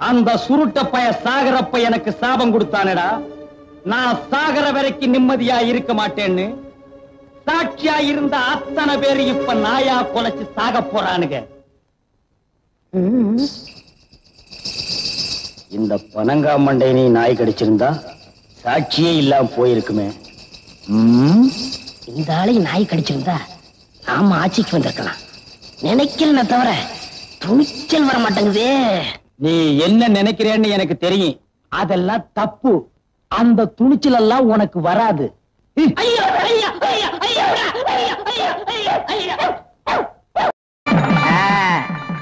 அந்த சுருட்ட பைய சாகரப்ப எனக்கு சாபம் கொடுத்தானடா, நான் சாகர வரைக்கும் நிம்மதியா இருக்க மாட்டேன்னு. சாட்சியா இருந்த அத்தனை பேரு இப்ப நாயா கொலைச்சு சாக போறானுங்க. இந்த பனங்காமண்டை நீ நாய் கடிச்சிருந்தா சாட்சியே இல்லாம போயிருக்குமே. இந்த ஆளையும் நாய் கடிச்சிருந்தா நாம ஆட்சிக்கு வந்திருக்கலாம். நினைக்கிறேன்னு தவிர துணிச்சல் வர மாட்டேங்குதே. நீ என்ன நினைக்கிறேன்னு எனக்கு தெரியும். அதெல்லாம் தப்பு. அந்த துணிச்சல் எல்லாம் உனக்கு வராது. ஐயோ ஐயோ ஐயோ ஐயோ ஐயோ ஐயோ ஐயோ.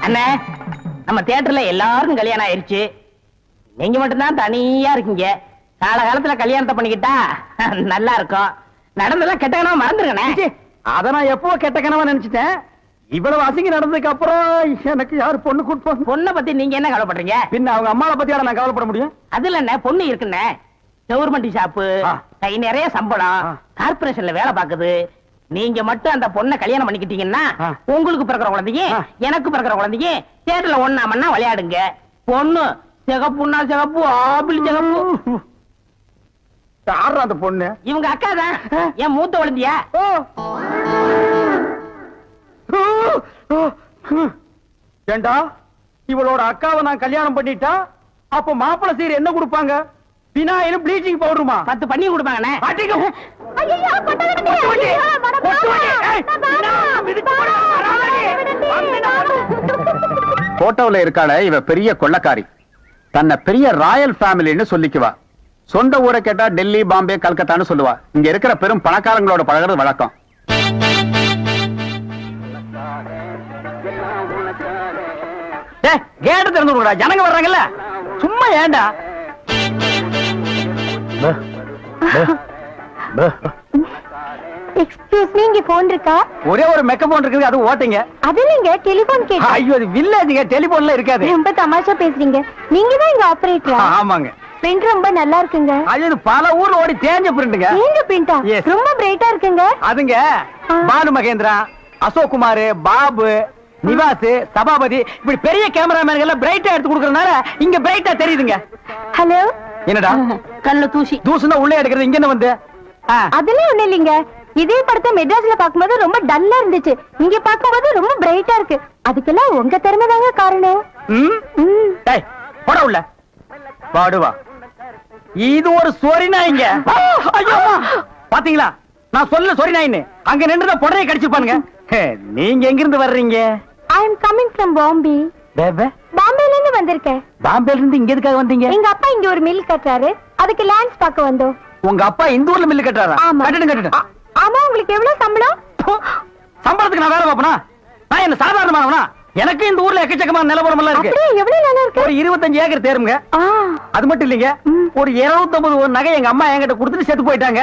அண்ணே, நம்ம தியேட்டர்ல எல்லாருக்கும் கல்யாணம் ஆயிருச்சு, நீங்க மட்டும்தான் தனியா இருக்கீங்க. காலகாலத்துல கல்யாணத்தை பண்ணிக்கிட்டா நல்லா இருக்கும். நடந்தெல்லாம் கெட்ட கனவா மறந்துருக்கனே. அத நான் எப்போ கெட்ட கனவா நினைச்சிட்டேன். இவ்வளவு அசிங்க நடந்ததுக்கு அப்புறம் எனக்கு யாரு பொண்ணு கூட்டு? பொண்ணை பத்தி நீங்க என்ன கவலைப்படுறீங்க? பின்ன அவங்க அம்மாவை பத்தி நான் கவலைப்பட முடியும்? அதுல என்ன பொண்ணு இருக்குன்னு, கவர்மெண்ட் ஷாப்பு, கை நிறைய சம்பளம், கார்பரேஷன்ல வேலை பாக்குது. நீங்க மட்டும் அந்த பொண்ணை கல்யாணம் பண்ணிக்கிட்டீங்கன்னா உங்களுக்கு பிறக்கிற குழந்தையும் எனக்கு பிறக்கிற குழந்தையும் தேட்டர்ல ஒண்ணா மண்ணா விளையாடுங்க. பொண்ணு சிகப்புன்னா சிகப்பு, ஆப்பிள் சிகப்பு. யாரா அந்த பொண்ணு? இவங்க அக்கா தான், என் மூத்த குழந்தையா. ஏண்டா, இவளோட அக்காவை நான் கல்யாணம் பண்ணிட்டா அப்ப மாப்பிள்ளை சீர் என்ன கொடுப்பாங்க? பினாயிலும் ப்ளீச்சிங் பவுடருமா? 10 பண்ணி கொடுப்பாங்கண்ணே. போட்டோல இருக்காள இவ பெரிய கொள்ளக்காரி. தன்னை பெரிய ராயல் ஃபேமிலின்னு சொல்லிக்குவா. சொந்த ஊரை கேட்டா டெல்லி, பாம்பே, கல்கத்தான்னு சொல்லுவா. இங்க இருக்கிற பெரும் பணக்காரங்களோட பழகிறது வழக்கம். கேட்டு திறந்து விடுடா, ஜனங்க வர்றாங்கல்ல. சும்மா ஏண்டா? எக்ஸ்கியூஸ் மீ, இங்க போன் இருக்கா? ஒரே ஒரு மெக்க போன் இருக்குது, அது ஓட்டுங்க. அது இல்லங்க, டெலிபோன் கேட்டேன். ஐயோ, அது வில்லேஜ்ங்க, டெலிபோன்ல இருக்காது. ரொம்ப தமாஷா பேசுறீங்க. நீங்க தான் இங்க ஆபரேட்டரா? ஆமாங்க. பிரிண்ட் ரொம்ப நல்லா இருக்குங்க. அது பல ஊர்ல ஓடி தேஞ்ச பிரிண்ட்ங்க. தேஞ்ச பிரிண்டா? ரொம்ப பிரைட்டா இருக்குங்க. அதுங்க பாலு மகேந்திரா, அசோக் குமார், பாபு, நிவாஸ், சபாபதி, இப்படி பெரிய கேமராமேன் எல்லாம் பிரைட்டா எடுத்து கொடுக்கறதுனால இங்க பிரைட்டா தெரியுதுங்க. ஹலோ. என்னடா கண்ணு தூசி? தூசுனா உள்ளே எடுக்கிறது, இங்க என்ன வந்து? அதெல்லாம் ஒண்ணு இல்லைங்க. இதே படத்தை மெட்ராஸ்ல பாக்கும்போது ரொம்ப டல்லா இருந்துச்சு, இங்க பாக்கும்போது ரொம்ப பிரைட்டா இருக்கு. அதுக்கெல்லாம் உங்க திறமை தாங்க காரணம். போட உள்ள பாடுவா. இது ஒரு சொரி நாய்ங்க. பாத்தீங்களா, நான் சொல்ல சொரி நாயின்னு. அங்க நின்றுத புடரையை கடிச்சிருப்பானுங்க. நீங்க எங்க இருந்து வர்றீங்க? ஐ அம் கமிங் ஃப்ரம் பாம்பே. பாம்பேல இருந்து வந்திருக்கேன். பாம்பேல இருந்து இங்க எதுக்காக வந்தீங்க? எங்க அப்பா இங்க ஒரு மில் கட்டுறாரு, அதுக்கு லேண்ட்ஸ் பார்க்க வந்தோம். உங்க அப்பா இந்த ஊர்ல மில் கட்டுறாரா? கட்டிட்டு. ஆமா. உங்களுக்கு எவ்வளவு சம்பளம்? சம்பளத்துக்கு நான் வேலை பார்ப்பனா? நான் என்ன சாதாரணமானவனா? எனக்கு இந்த ஊர்ல எக்கச்சக்கமான நிலவரம் எல்லாம் இருக்கு. எவ்வளவு நிலம் இருக்கு? ஒரு 25 ஏக்கர் தேருங்க. அது மட்டும் இல்லைங்க, ஒரு 250 நகை எங்க அம்மா என்கிட்ட கொடுத்துட்டு செத்து போயிட்டாங்க.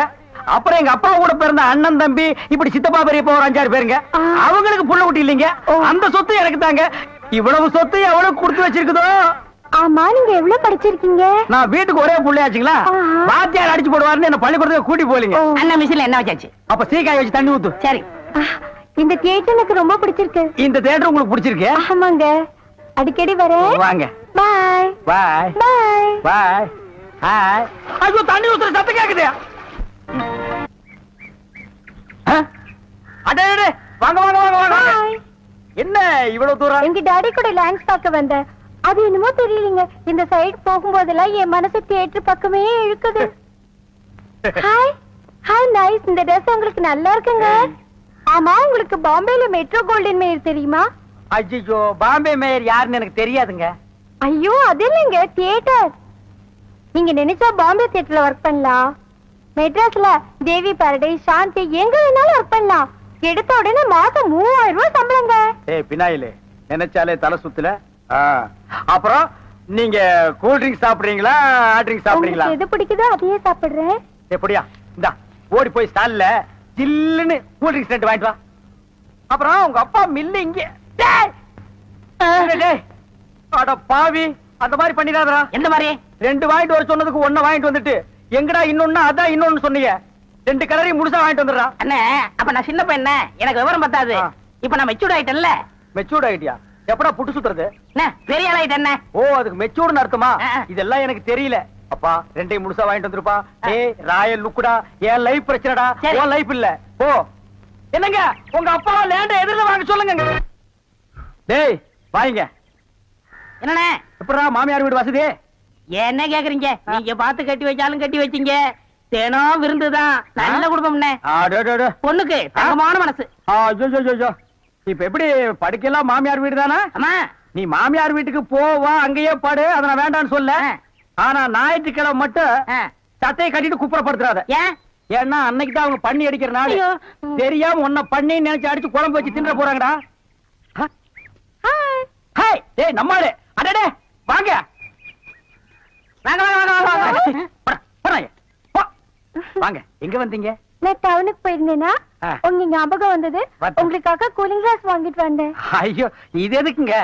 அப்புறம் எங்க அப்பா கூட பிறந்த அண்ணன், தம்பி, இப்படி சித்தப்பா, பெரியப்பா ஒரு 5-6 பேருங்க. அவங்களுக்கு புள்ள குட்டி இல்லைங்க. அந்த சொத்து எனக்கு தாங்க. இவ்வளவு சொத்து எவ்வளவு கொடுத்து வச்சிருக்குதோ. ஆமா, நீங்க எவ்வளவு படிச்சிருக்கீங்க? நான் வீட்டுக்கு ஒரே புள்ளையாச்சுங்களா, வாத்தியார் அடிச்சு போடுவாருன்னு என்ன பள்ளிக்கூடத்துக்கு கூட்டி போலீங்க. அண்ணா மிஷின்ல என்ன வச்சாச்சு? அப்ப சீக்காய் வச்சு தண்ணி ஊத்து. சரி. இந்த தியேட்டர் எனக்கு ரொம்ப பிடிச்சிருக்கு. இந்த தியேட்டர் உங்களுக்கு பிடிச்சிருக்கு? ஆமாங்க, அடிக்கடி வரேன். வாங்க. பாய் பாய் பாய் பாய். ஹாய். ஐயோ, தண்ணி ஊத்துற சத்தம் கேக்குது. அடடே, வாங்க வாங்க வாங்க வாங்க. இவ்வளவு தூரம்? எங்க டாடி கூட லேண்ட்ஸ் பார்க்க வந்தேன். அது என்னமோ தெரியலீங்க, இந்த சைடு போகும்போதெல்லாம் என் மனசு தியேட்டர் பக்கமே இழுக்குது. Hi hi nice. இந்த ட்ரெஸ் உங்களுக்கு நல்லா இருக்குங்க. ஆமா, உங்களுக்கு பாம்பேல மெட்ரோ கோல்டன் மேயர் தெரியுமா? ஐயோ, பாம்பே மேயர் யாருன்னு எனக்கு தெரியாதுங்க. ஐயோ, அது இல்லைங்க, தியேட்டர். நீங்க நினைச்சா பாம்பே தியேட்டர்ல ஒர்க் பண்ணலாம். மெட்ராஸ்ல தேவி பாரடைஸ், சாந்தி, எங்க வேணாலும் ஒர்க் பண்ணலாம். எடுத்த உடனே மாசம் 3000 ரூபாய் சம்பளங்க. ஏய் பினாயிலே, நினைச்சாலே தலை சுத்துல. அப்புறம் நீங்க கூல் ட்ரிங்க்ஸ் சாப்பிடுறீங்களா, ஹாட் ட்ரிங்க்ஸ் சாப்பிடுறீங்களா? எது பிடிக்குதோ அதையே சாப்பிடுறேன். எப்படியா? இந்தா ஓடி போய் ஸ்டால்ல ஜில்லுன்னு கூல் ட்ரிங்க்ஸ் 2 வாங்கிட்டு வா. அப்புறம் உங்க அப்பா மில்லு இங்க. அட பாவி, அந்த மாதிரி பண்ணிடாதடா. எந்த மாதிரி? 2 வாங்கிட்டு வர சொன்னதுக்கு 1 வாங்கிட்டு வந்துட்டு எங்கடா இன்னொன்னு அதான் இன்னொன்னு சொன்னீங்க. 2 கலரையும் முழுசா வாங்கிட்டு வந்துடுறா. அண்ணே, அப்ப நான் சின்ன பையன், எனக்கு விவரம் பத்தாது. இப்ப நான் மெச்சூர்ட் ஆயிட்டேன்ல. மெச்சூர்ட் ஆயிட்டியா? எப்படா புட்டு சுத்துறது? பெரிய ஆள் ஆயிட்டேன். ஓ, அதுக்கு மெச்சூர்ட்னு அர்த்தமா? இதெல்லாம் எனக்கு தெரியல. அப்பா 2 முழுசா வாங்கிட்டு வந்துருப்பா. ஏய் ராயல் லுக்குடா, என் லைஃப் பிரச்சனைடா, உன் லைஃப் இல்ல. ஓ என்னங்க, உங்க அப்பா லேண்ட எதிரில வாங்க சொல்லுங்க. டேய் வாங்க. என்னண்ணே? எப்படா மாமியார் வீடு வசதி? என்ன கேக்குறீங்க? நீங்க பார்த்து கட்டி வச்சாலும் கட்டி வச்சீங்க. தேனும் விருந்துதான். நல்ல குடும்பம்னே. பொண்ணுக்கு தங்கமான மனசு. இப்ப எப்படி படுக்கலாம்? மாமியார் வீடு தானா? ஆமா. நீ மாமியார் வீட்டுக்கு போவா, அங்கேயே படு, அத நான் வேண்டான்னு சொல்ல. ஆனா ஞாயிற்றுக்கிழமை மட்டும் சட்டையை கட்டிட்டு குப்புறப்படுத்துறாத. ஏன்னா அன்னைக்கு தான் அவங்க பண்ணி அடிக்கிற நாள். தெரியாம உன்னை பண்ணி நினைச்சு அடிச்சு குழம்பு வச்சு தின்ற போறாங்கடா. ஏய் நம்மாளு, அடடே வாங்க வாங்க வாங்க. எங்க வந்தீங்க? நான் டவுனுக்கு போயிருந்தேனா, உங்க ஞாபகம் வந்தது. உங்களுக்காக கூலிங் கிளாஸ் வாங்கிட்டு வந்தேன். ஐயோ, இது எதுக்குங்க?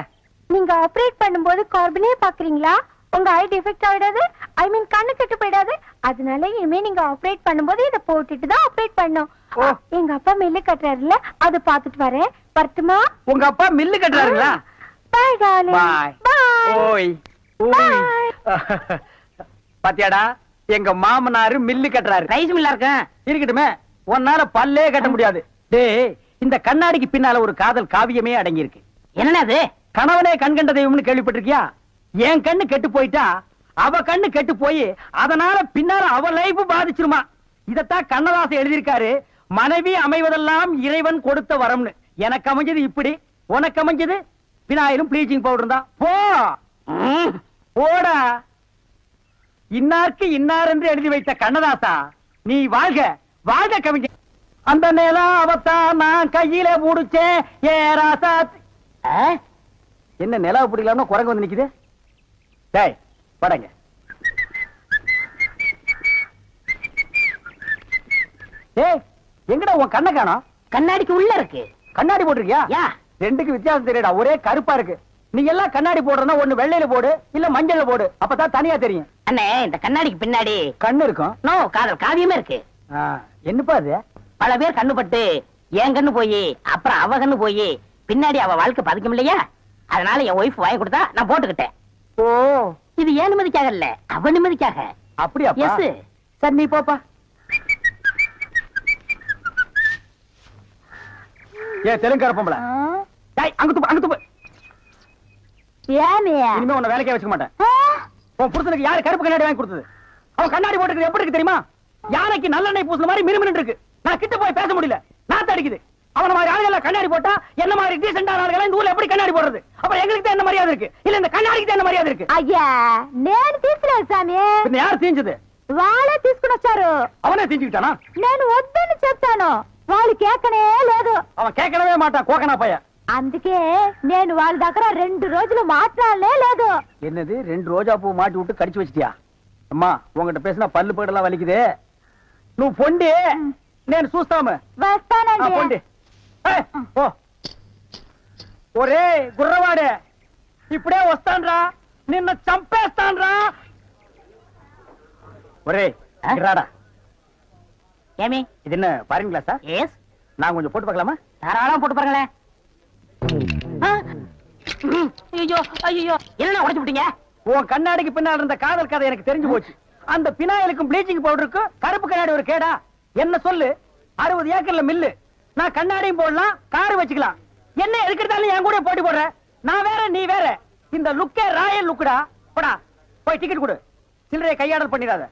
நீங்க ஆபரேட் பண்ணும்போது கார்பனே பாக்குறீங்களா? உங்க ஐ டிஃபெக்ட் ஆயிடாது, ஐ மீன் கண்ணு கெட்டு போயிடாது. அதனால இனிமே நீங்க ஆபரேட் பண்ணும்போது இதை போட்டுட்டு தான் ஆபரேட் பண்ணும். எங்க அப்பா மில்லு கட்டுறாருல்ல, அதை பாத்துட்டு வரேன். வரட்டுமா? உங்க அப்பா மில்லு கட்டுறாருங்களா? பாய் டார்லிங். பாய். ஓய் பாத்தியாடா, எங்க மாமனாரு மில்லு கட்டுறாரு. ரைஸ் மில்லா இருக்கட்டுமே, உன்னால பல்லே கட்ட முடியாது. டேய், இந்த கண்ணாடிக்கு பின்னால ஒரு காதல் காவியமே அடங்கி இருக்கு. என்ன அது? கணவனே கண் கண்ட தெய்வம்னு கேள்விப்பட்டிருக்கியா? என் கண்ணு கெட்டு போயிட்டா அவ கண்ணு கெட்டு போய் அதனால பின்னால அவ லைஃப் பாதிச்சிருமா. இதத்தான் கண்ணதாசன் எழுதியிருக்காரு. மனைவி அமைவதெல்லாம் இறைவன் கொடுத்த வரம்னு. எனக்கு அமைஞ்சது இப்படி, உனக்கு அமைஞ்சது பினாயிலும் ப்ளீச்சிங் பவுடர் தான். போ போடா. இன்னாருக்கு இன்னார் என்று எழுதி வைத்த கண்ணதாசா, நீ வாழ்க வாழ்க கவிஞர். அந்த நிலம் அவத்தான் நான் கையில முடிச்சேன். ஏ ராசா, என்ன நிலா பிடிக்கலாம்னா குரங்கு வந்து நிக்குது. டேய் படங்க. ஏய் எங்கடா உன் கண்ணை காணோம்? கண்ணாடிக்கு உள்ள இருக்கு. கண்ணாடி போட்டிருக்கியா? 2க்கு வித்தியாசம் தெரியடா, ஒரே கருப்பா இருக்கு. நீ எல்லாம் கண்ணாடி போடுறனா ஒண்ணு வெள்ளையில போடு, இல்ல மஞ்சள்ல போடு, அப்பதான் தனியா தெரியும். அண்ணே, இந்த கண்ணாடிக்கு பின்னாடி கண்ணு இருக்கும். நோ, காதல் காவியமே இருக்கு. என்னப்பா அது? பல பேர் கண்ணு பட்டு என் கண்ணு போய் அப்புறம் அவ கண்ணு போய் பின்னாடி அவ வாழ்க்கை பதிக்கும் இல்லையா? அதனால என் ஒய்ஃப் வாங்கி கொடுத்தா நான் போட்டுக்கிட்டேன். ஓ, இது ஏன் நிம்மதிக்காக இல்ல, அவ நிம்மதிக்காக. அப்படியா? எஸ். சரி நீ போப்பா. ஏ தெலுங்கார பொம்பளை, டேய் அங்க துப்பு, அங்க துப்பு. இனிமே உன்னை வேலைக்கே வச்சுக்க மாட்டேன். உன் புருஷனுக்கு யாரு கருப்பு கண்ணாடி வாங்கி கொடுத்தது? அவன் கண்ணாடி போட்டுக்கிறது எப்படி இருக்கு தெரியுமா? யானைக்கு நல்லெண்ணெய் பூசுற மாதிரி மினுமினு இருக்கு. நான் கிட்ட போய் பேச முடியல, நாத்து அடிக்குது. அவன மாதிரி ஆளுகள் கண்ணாடி போட்டா என்ன மாதிரி டீசென்டான ஆளுகள் இந்த ஊர்ல எப்படி கண்ணாடி போடுறது? அப்புறம் எங்களுக்கு தான் என்ன மரியாதை இருக்கு, இல்ல இந்த கண்ணாடிக்கு தான் என்ன மரியாதை இருக்கு? ஐயா, నేను తీసుకురాను సామి. பின்ன யார் தீஞ்சது? వాళ్ళే తీసుకుని వచ్చారు. அவனே தீஞ்சுக்கிட்டானா? నేను వద్దని చెప్తాను, వాళ్ళు కేకనే లేదు. அவன் கேட்கவே மாட்டான், கோக்கனா பையன். అందుకే నేను వాళ్ళ దగ్గర 2 రోజులు మాట్లాడలే లేదు. என்னது 2 ரோஜா பூ மாட்டி விட்டு கடிச்சு வச்சிட்டியா? அம்மா உங்ககிட்ட பேசினா பல்லு போடலாம் வலிக்குது. నువ్వు పొండి, నేను చూస్తాము. వస్తానండి. పొండి. ఓ ఒరే గుర్రవాడే, ఇప్పుడే వస్తాన్రా, నిన్న చంపేస్తాన్రా. ఒరే రాడా. ஏமி, இது என்ன பாருங்க கிளாஸா? எஸ். நான் கொஞ்சம் போட்டு பார்க்கலாமா? தாராளமா போட்டு பாருங்களேன். ஐயோ ஐயோ, என்ன உடைச்சு விட்டீங்க? உன் கண்ணாடிக்கு பின்னால் இருந்த காதல் கதை எனக்கு தெரிஞ்சு போச்சு. அந்த பினாயிலுக்கும் ப்ளீச்சிங் பவுடருக்கும் கருப்பு கண்ணாடி ஒரு கேடா? என்ன சொல்லு, 60 ஏக்கர்ல மில்லு. நான் கண்ணாடியும் போடலாம், காரு வச்சுக்கலாம். என்ன எதுக்கிட்டாலும் என் கூட போட்டி போடுற? நான் வேற நீ வேற. இந்த லுக்கே ராயல் லுக்குடா. போடா போய் டிக்கெட் கொடு. சில்லறையை கையாடல் பண்ணிடாத.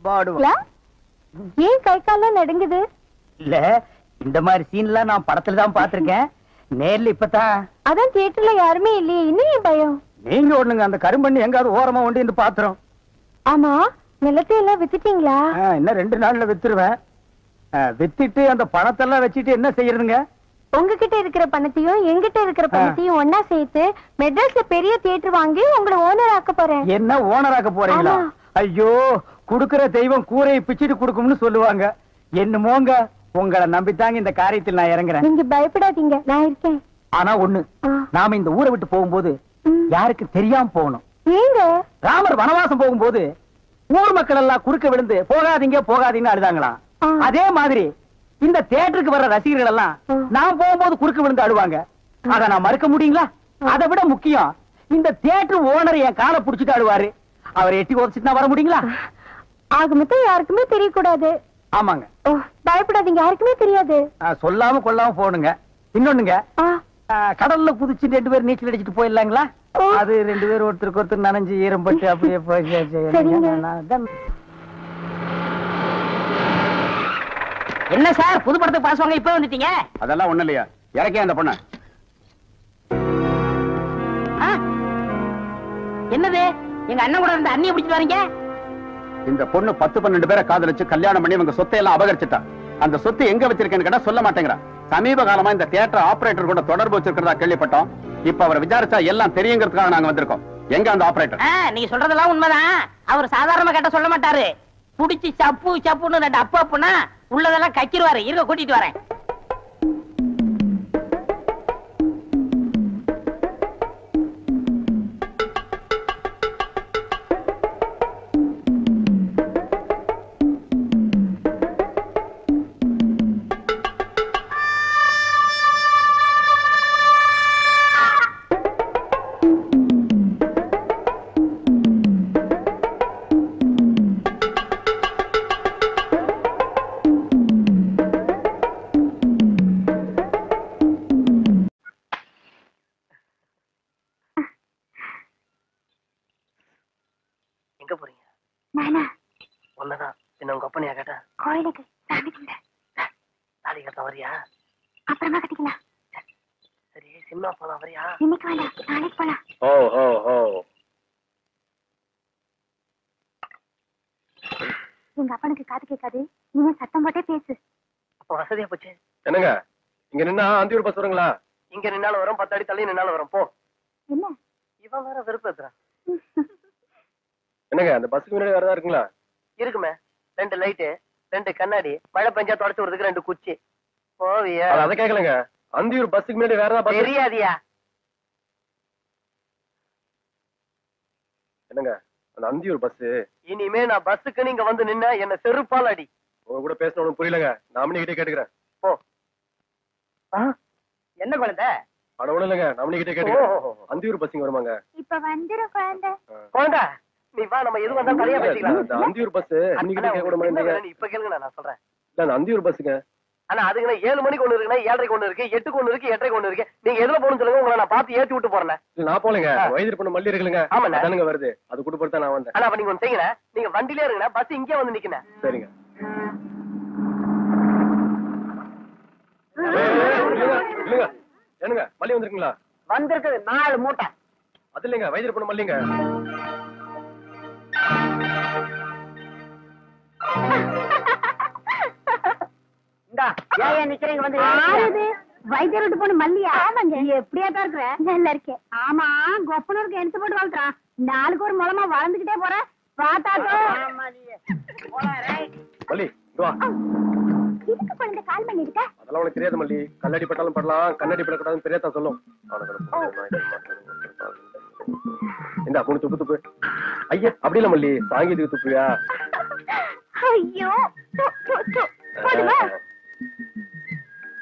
பாடுவா. ஏன் கை காலம் நடுங்குது? இல்ல இந்த மாதிரி சீன்லாம் நான் படத்துல தான் பாத்திருக்கேன். நேர்ல இப்பதான். அதான் தியேட்டர்ல யாருமே இல்லையே, இன்னும் பயம். நீங்க ஒண்ணுங்க அந்த கரும்பண்ணி எங்காவது ஓரமா ஒண்டி இந்த பாத்திரம். ஆமா, நிலத்தை எல்லாம் வித்துட்டீங்களா? இன்னும் 2 நாள்ல வித்துருவேன். வித்துட்டு அந்த பணத்தெல்லாம் வச்சுட்டு என்ன செய்யறதுங்க? உங்ககிட்ட இருக்கிற பணத்தையும் எங்கிட்ட இருக்கிற பணத்தையும் ஒன்னா சேர்த்து மெட்ராஸ்ல பெரிய தியேட்டர் வாங்கி உங்களை ஓனர் ஆக்க போறேன். என்ன ஓனர் ஆக்க போறீங்களா? ஐயோ, குடுக்கிற தெய்வம் கூரையை பிச்சுட்டு குடுக்கும்னு சொல்லுவாங்க. என்னமோங்க, உங்களை நம்பித்தாங்க இந்த காரியத்தில் நான் இறங்குறேன். நீங்க பயப்படாதீங்க, நான் இருக்கேன். ஆனா ஒண்ணு, நாம இந்த ஊரை விட்டு போகும்போது யாருக்கு தெரியாம போகணும். ஏங்க? ராமர் வனவாசம் போகும்போது ஊர் மக்கள் எல்லாம் குறுக்க விழுந்து போகாதீங்க போகாதீங்கன்னு அழுதாங்களாம். அதே மாதிரி இந்த தியேட்டருக்கு வர்ற ரசிகர்கள் எல்லாம் நான் போகும்போது குறுக்க விழுந்து அழுவாங்க. அத நான் மறுக்க முடியுங்களா? அதை விட முக்கியம், இந்த தியேட்டர் ஓனர் என் காலை புடிச்சிட்டு அழுவாரு. அவரை எட்டி உதச்சிட்டு வர முடியுங்களா? ஆக மொத்தம் யாருக்குமே தெரியக்கூடாது. ஆமாங்க. பயப்படாதீங்க, யாருக்குமே தெரியாது. சொல்லாம கொள்ளாம போகணுங்க. இன்னொன்னுங்க, கடல்ல குதிச்சு 2 பேர் நீச்சல் அடிச்சுட்டு போயிடலாங்களா? அது 2 பேர் ஒருத்தருக்கு ஒருத்தர் நனைஞ்சு ஈரம்பட்டு அப்படியே போய். என்ன சார் புது படத்துக்கு பாஸ் வாங்க இப்ப வந்துட்டீங்க? அதெல்லாம் ஒண்ணு இல்லையா, இறக்கே அந்த பொண்ணு. என்னது, எங்க அண்ணன் கூட இருந்த அண்ணியை பிடிச்சிட்டு வரீங்க? இந்த பொண்ணு 10-12 பேரை காதலிச்சு கல்யாணம் பண்ணி இவங்க சொத்தை எல்லாம் அபகரிச்சுட்டா. அந்த சொத்து எங்க வச்சிருக்கேன்னு கேட்டா சொல்ல மாட்டேங்கிறா. சமீப காலமா இந்த தியேட்டர் ஆபரேட்டர் கூட தொடர்பு வச்சிருக்கிறதா கேள்விப்பட்டோம். இப்ப அவரை விசாரிச்சா எல்லாம் தெரியுங்கிறதுக்காக நாங்க வந்திருக்கோம். எங்க அந்த ஆபரேட்டர்? நீங்க சொல்றதெல்லாம் உண்மைதான். அவர் சாதாரணமா கேட்ட சொல்ல மாட்டாரு. புடிச்சு சப்பு சப்புன்னு 2 அப்பு அப்புன்னா உள்ளதெல்லாம் கக்கிடுவாரு. இருக்க கூட்டிட்டு வரேன். எங்க போறீங்க? நானா? ஒன்னதான் என்ன உங்க அப்பனையா கேட்டா? கோயிலுக்கு சாமி கும்பிட. தாலி கட்ட வரியா? அப்புறமா கட்டிக்கலாம். சரி, சினிமா போலாம் வரியா? இன்னைக்கு வேண்டாம், நாளைக்கு போலாம். ஓ ஓ ஓ. எங்க அப்பனுக்கு காது கேட்காது, நீங்க சத்தம் போட்டே பேசு. அப்ப வசதியா போச்சு. என்னங்க, இங்க நின்னா அந்தியூர் பஸ் வருங்களா? இங்க நின்னாலும் வரும், 10 அடி தள்ளி நின்னாலும் வரும். போ. என்ன இவன் வேற வெறுப்பேத்துறான். என்னங்க, அந்த பஸ்ஸுக்கு முன்னாடி வரதா இருக்குங்களா? இருக்குமே, 2 லைட்டு, 2 கண்ணாடி, மழை பெஞ்சா தொடச்சு விடுறதுக்கு 2 குச்சி. போவியா? அதை கேட்கலங்க, அந்தியூர் பஸ்ஸுக்கு முன்னாடி வேற ஏதாவது தெரியாதியா? என்னங்க, அந்த அந்தியூர் பஸ் இனிமே நான் பஸ்ஸுக்கு நீங்க வந்து நின்னா என்ன செருப்பால் அடி. உங்க கூட பேசணும் புரியலங்க. நாமனி கிட்டே கேட்டுக்கிறேன். போ. என்ன குழந்தை? அட ஒண்ணு இல்லைங்க, நாமனி கிட்டே கேட்டுக்கிறேன். அந்தியூர் பஸ்ஸிங் வருமாங்க? இப்ப வந்துரும் குழந்தை. குழந்தை நீ வா, நம்ம எது வந்தாலும் தலையா பேசிக்கலாம். அந்த அந்தியூர் பஸ் இன்னைக்கு கேட்க கூட மாட்டீங்க. இப்ப கேளுங்க, நான் சொல்றேன். இல்ல, அந்த அந்தியூர் பஸ்ஸுங்க. ஆனா அதுக்கு 7 மணிக்கு ஒண்ணு இருக்குன்னா 7:30 ஒண்ணு இருக்கு, 8க்கு ஒண்ணு இருக்கு, 8:30 ஒண்ணு இருக்கு. நீங்க எதுல போகணும்னு சொல்லுங்க, உங்களை நான் பார்த்து ஏத்தி விட்டு போறேன். நான் போலங்க, வயது பண்ண மல்லி இருக்குங்க. ஆமாண்ணே, தானுங்க வருது. அது கூட்டு போறதா நான் வந்தேன். ஆனா அப்ப நீங்க ஒண்ணு செய்யுங்க, நீங்க வண்டியிலே இருங்க, பஸ் இங்கே வந்து நிக்கணும். சரிங்க. இல்லங்க, என்னங்க மல்லி வந்திருக்கீங்களா? வந்திருக்குது 4 மூட்டை. அது இல்லைங்க, வயது பண்ண மல்லிங்க. ஏன் நிக்கிறீங்க? வந்து வைத்தியர் விட்டு போன மல்லியா? ஆமாங்க. எப்படியா தான் இருக்கிற? நல்லா இருக்கேன். ஆமா, கொப்பனூருக்கு எடுத்து போட்டு வளர்த்துறான். 4க்கு ஒரு மூலமா வளர்ந்துகிட்டே போற பாத்தாக்கோ. மல்லி இங்க வா. இதுக்கு குழந்தை கால் பண்ணிருக்க? அதெல்லாம் உனக்கு தெரியாது மல்லி. கண்ணாடி பட்டாலும் படலாம், கண்ணாடி படக்கூடாதுன்னு பெரியதா சொல்லும். இந்த 3 துப்பு துப்பு. ஐயா அப்படி இல்ல மல்லி, சாங்கீதுக்கு துப்புயா? ஐயோ,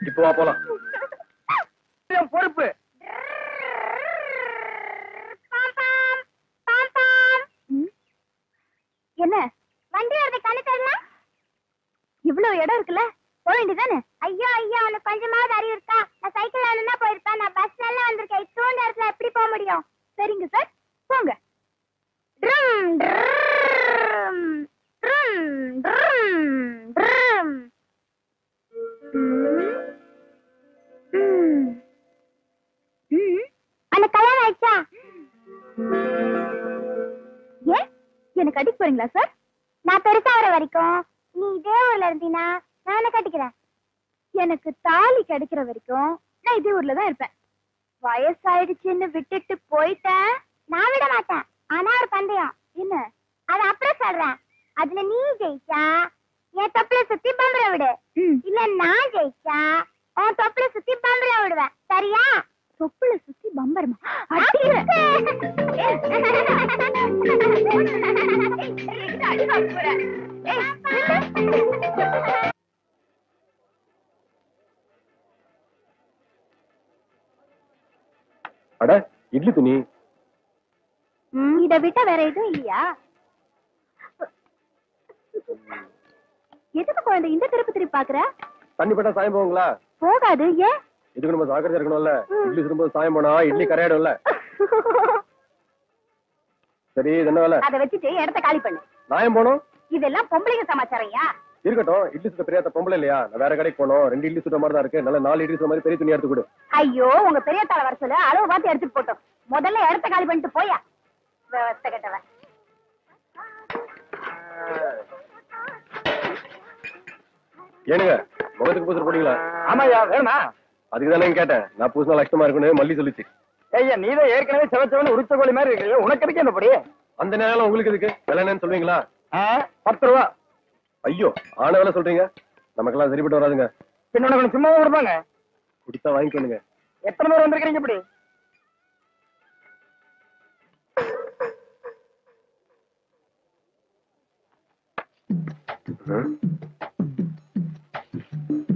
இப்போ வா போலாம். பொறுப்பு. என்ன வண்டி வரது கழுத்தா? இவ்வளவு இடம் இருக்குல்ல, போக வேண்டியதானே? ஐயோ ஐயா, உனக்கு கொஞ்சமாவது அறிவு இருக்கா? நான் சைக்கிள் தான் போயிருப்பேன், நான் பஸ்ல எல்லாம் வந்திருக்கேன். இத்தோட நேரத்துல எப்படி போக முடியும்? சரிங்க சார், போங்க. Drum drum drum drum drum. அந்த கல்யாணம் ஆயிடுச்சா? ஏன் எனக்கு கட்டிக்க போறீங்களா சார்? நான் பெருசாகிற வரைக்கும் நீ இதே ஊர்ல இருந்தீனா நான் கட்டிக்கிறேன். எனக்கு தாலி கிடைக்கிற வரைக்கும் நான் இதே ஊர்ல தான் இருப்பேன். வயசாயிடுச்சுன்னு விட்டுட்டு போயிட்டேன், நான் விட மாட்டேன். ஆனா ஒரு பந்தயம் என்ன, அது அப்புறம் சொல்றேன். அதுல நீ ஜெயிச்சா என் தொப்புல சுத்தி பம்பர விடு, இல்ல நான் ஜெயிச்சா உன் தொப்புல சுத்தி பம்பர விடுவேன். சரியா? தொப்புல சுத்தி பம்பரமா? அட இட்லி துணி. இத விட்டா வேற எதுவும் இல்லையா? எதுக்கு குழந்தை இந்த திருப்பி திருப்பி பாக்குற? தண்ணி பட்டா சாயம் போகுங்களா? போகாது. ஏன்? இதுக்கு நம்ம ஜாக்கிரதையா இருக்கணும்ல. இட்லி சுடும்போது சாயம் போனா இட்லி கரையாடும்ல. சரி, என்ன வேலை? அதை வச்சுட்டு இடத்த காலி பண்ணு. நாயம் போனோம். இதெல்லாம் பொம்பளைங்க சமாச்சாரையா? இருக்கட்டும், இட்லி சுட்ட பெரியாத்த பொம்பளை இல்லையா? நான் வேற கடைக்கு போனோம், 2 இட்லி சுட்ட மாதிரி தான் இருக்கு. நல்ல 4 இட்லி சுட்ட மாதிரி பெரிய துணி எடுத்து கொடு. ஐயோ, உங்க பெரிய தாள வர சொல்லு, அளவு பார்த்து எடுத்துட்டு போட்டோம். முதல்ல இடத்த காலி பண்ணிட்டு போயா கட்டவன். ஏனுங்க, முகத்துக்கு பூசல் போட்டீங்களா? ஆமாயா, வேணா? அதுக்கு தானே கேட்டேன். நான் பூசினா லட்சமா இருக்குன்னு மல்லி சொல்லிச்சு. ஐயா, நீதான் ஏற்கனவே செவச்சவனு உரிச்ச கோழி மாதிரி இருக்கு. உனக்கு இருக்கு அந்த படி. அந்த நேரம் உங்களுக்கு இருக்கு. விலை என்னன்னு சொல்லுவீங்களா? 10 ரூபா. ஐயோ, ஆன வேலை சொல்றீங்க. நமக்கெல்லாம் சரிப்பட்டு வராதுங்க. பின்ன உனக்கு சும்மா கொடுப்பாங்க. குடித்தா வாங்கிக்கணுங்க. எத்தனை பேர் வந்திருக்கீங்க இப்படி?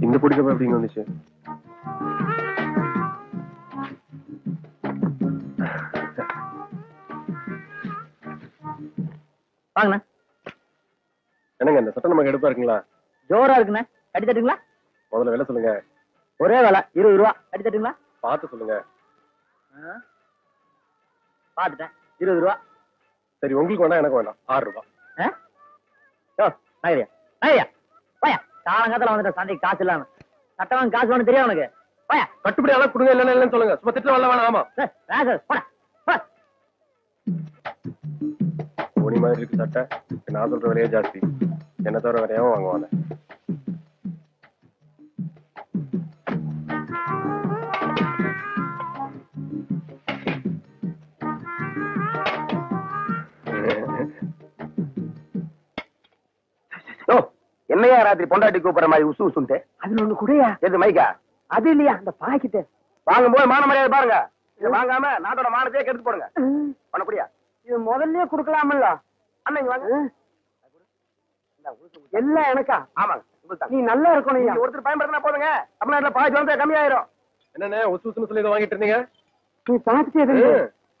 இந்த பிடிக்கப்ப எப்படிங்க வந்துச்சு? வாங்கண்ணா. என்னங்க, இந்த சட்டம் நமக்கு எடுப்பா இருக்குங்களா? ஜோரா இருக்குண்ணே. கட்டி தட்டுங்களா? முதல்ல விலை சொல்லுங்க. ஒரே வேலை 20 ரூபா. கட்டி தட்டுங்களா? பார்த்து சொல்லுங்க. பாத்துட்டேன். 20 ரூபா. சரி, உங்களுக்கு வேண்டாம், எனக்கு வேண்டாம். 6 ரூபா. நாகரியா நாகரியா வாயா. காலங்காலத்துல வந்துட்ட சந்தைக்கு காசு இல்லாம. சட்டம் வாங்க காசு வேணும் தெரியும் உனக்கு. வாயா. கட்டுப்படி அளவு கொடுங்க. இல்லைன்னு இல்லைன்னு சொல்லுங்க. சும்மா திட்டம் வரல வேணாம். ஆமா, உனி மாதிரி இருக்கு சட்டை. நான் சொல்ற விலையே ஜாஸ்தி. என்ன தவிர வேறையாவும் வாங்குவாங்க. என்னையா ராத்திரி பொண்டாட்டி கூப்பிடுற மாதிரி உசு உசுன்ட்டு? அதுல ஒண்ணு கூடயா? எது மைக்கா? அது இல்லையா, அந்த பாக்கிட்டு வாங்கும்போது மான மரியாதை பாருங்க. இது வாங்காம நாட்டோட மானத்தையே கெடுத்து போடுங்க. பண்ணப்படியா? இது முதல்லயே குடுக்கலாமல்ல. அண்ணன் வாங்க. எல்லாம் எனக்கா? ஆமாங்க. நீ நல்லா இருக்கணும். ஒருத்தர் பயன்படுத்தினா போதுங்க. தமிழ்நாட்டுல பாய்ச்சி வந்து கம்மியாயிரும். என்னன்னு உசு உசுன்னு சொல்லி இதை வாங்கிட்டு இருந்தீங்க? நீ பார்த்துட்டே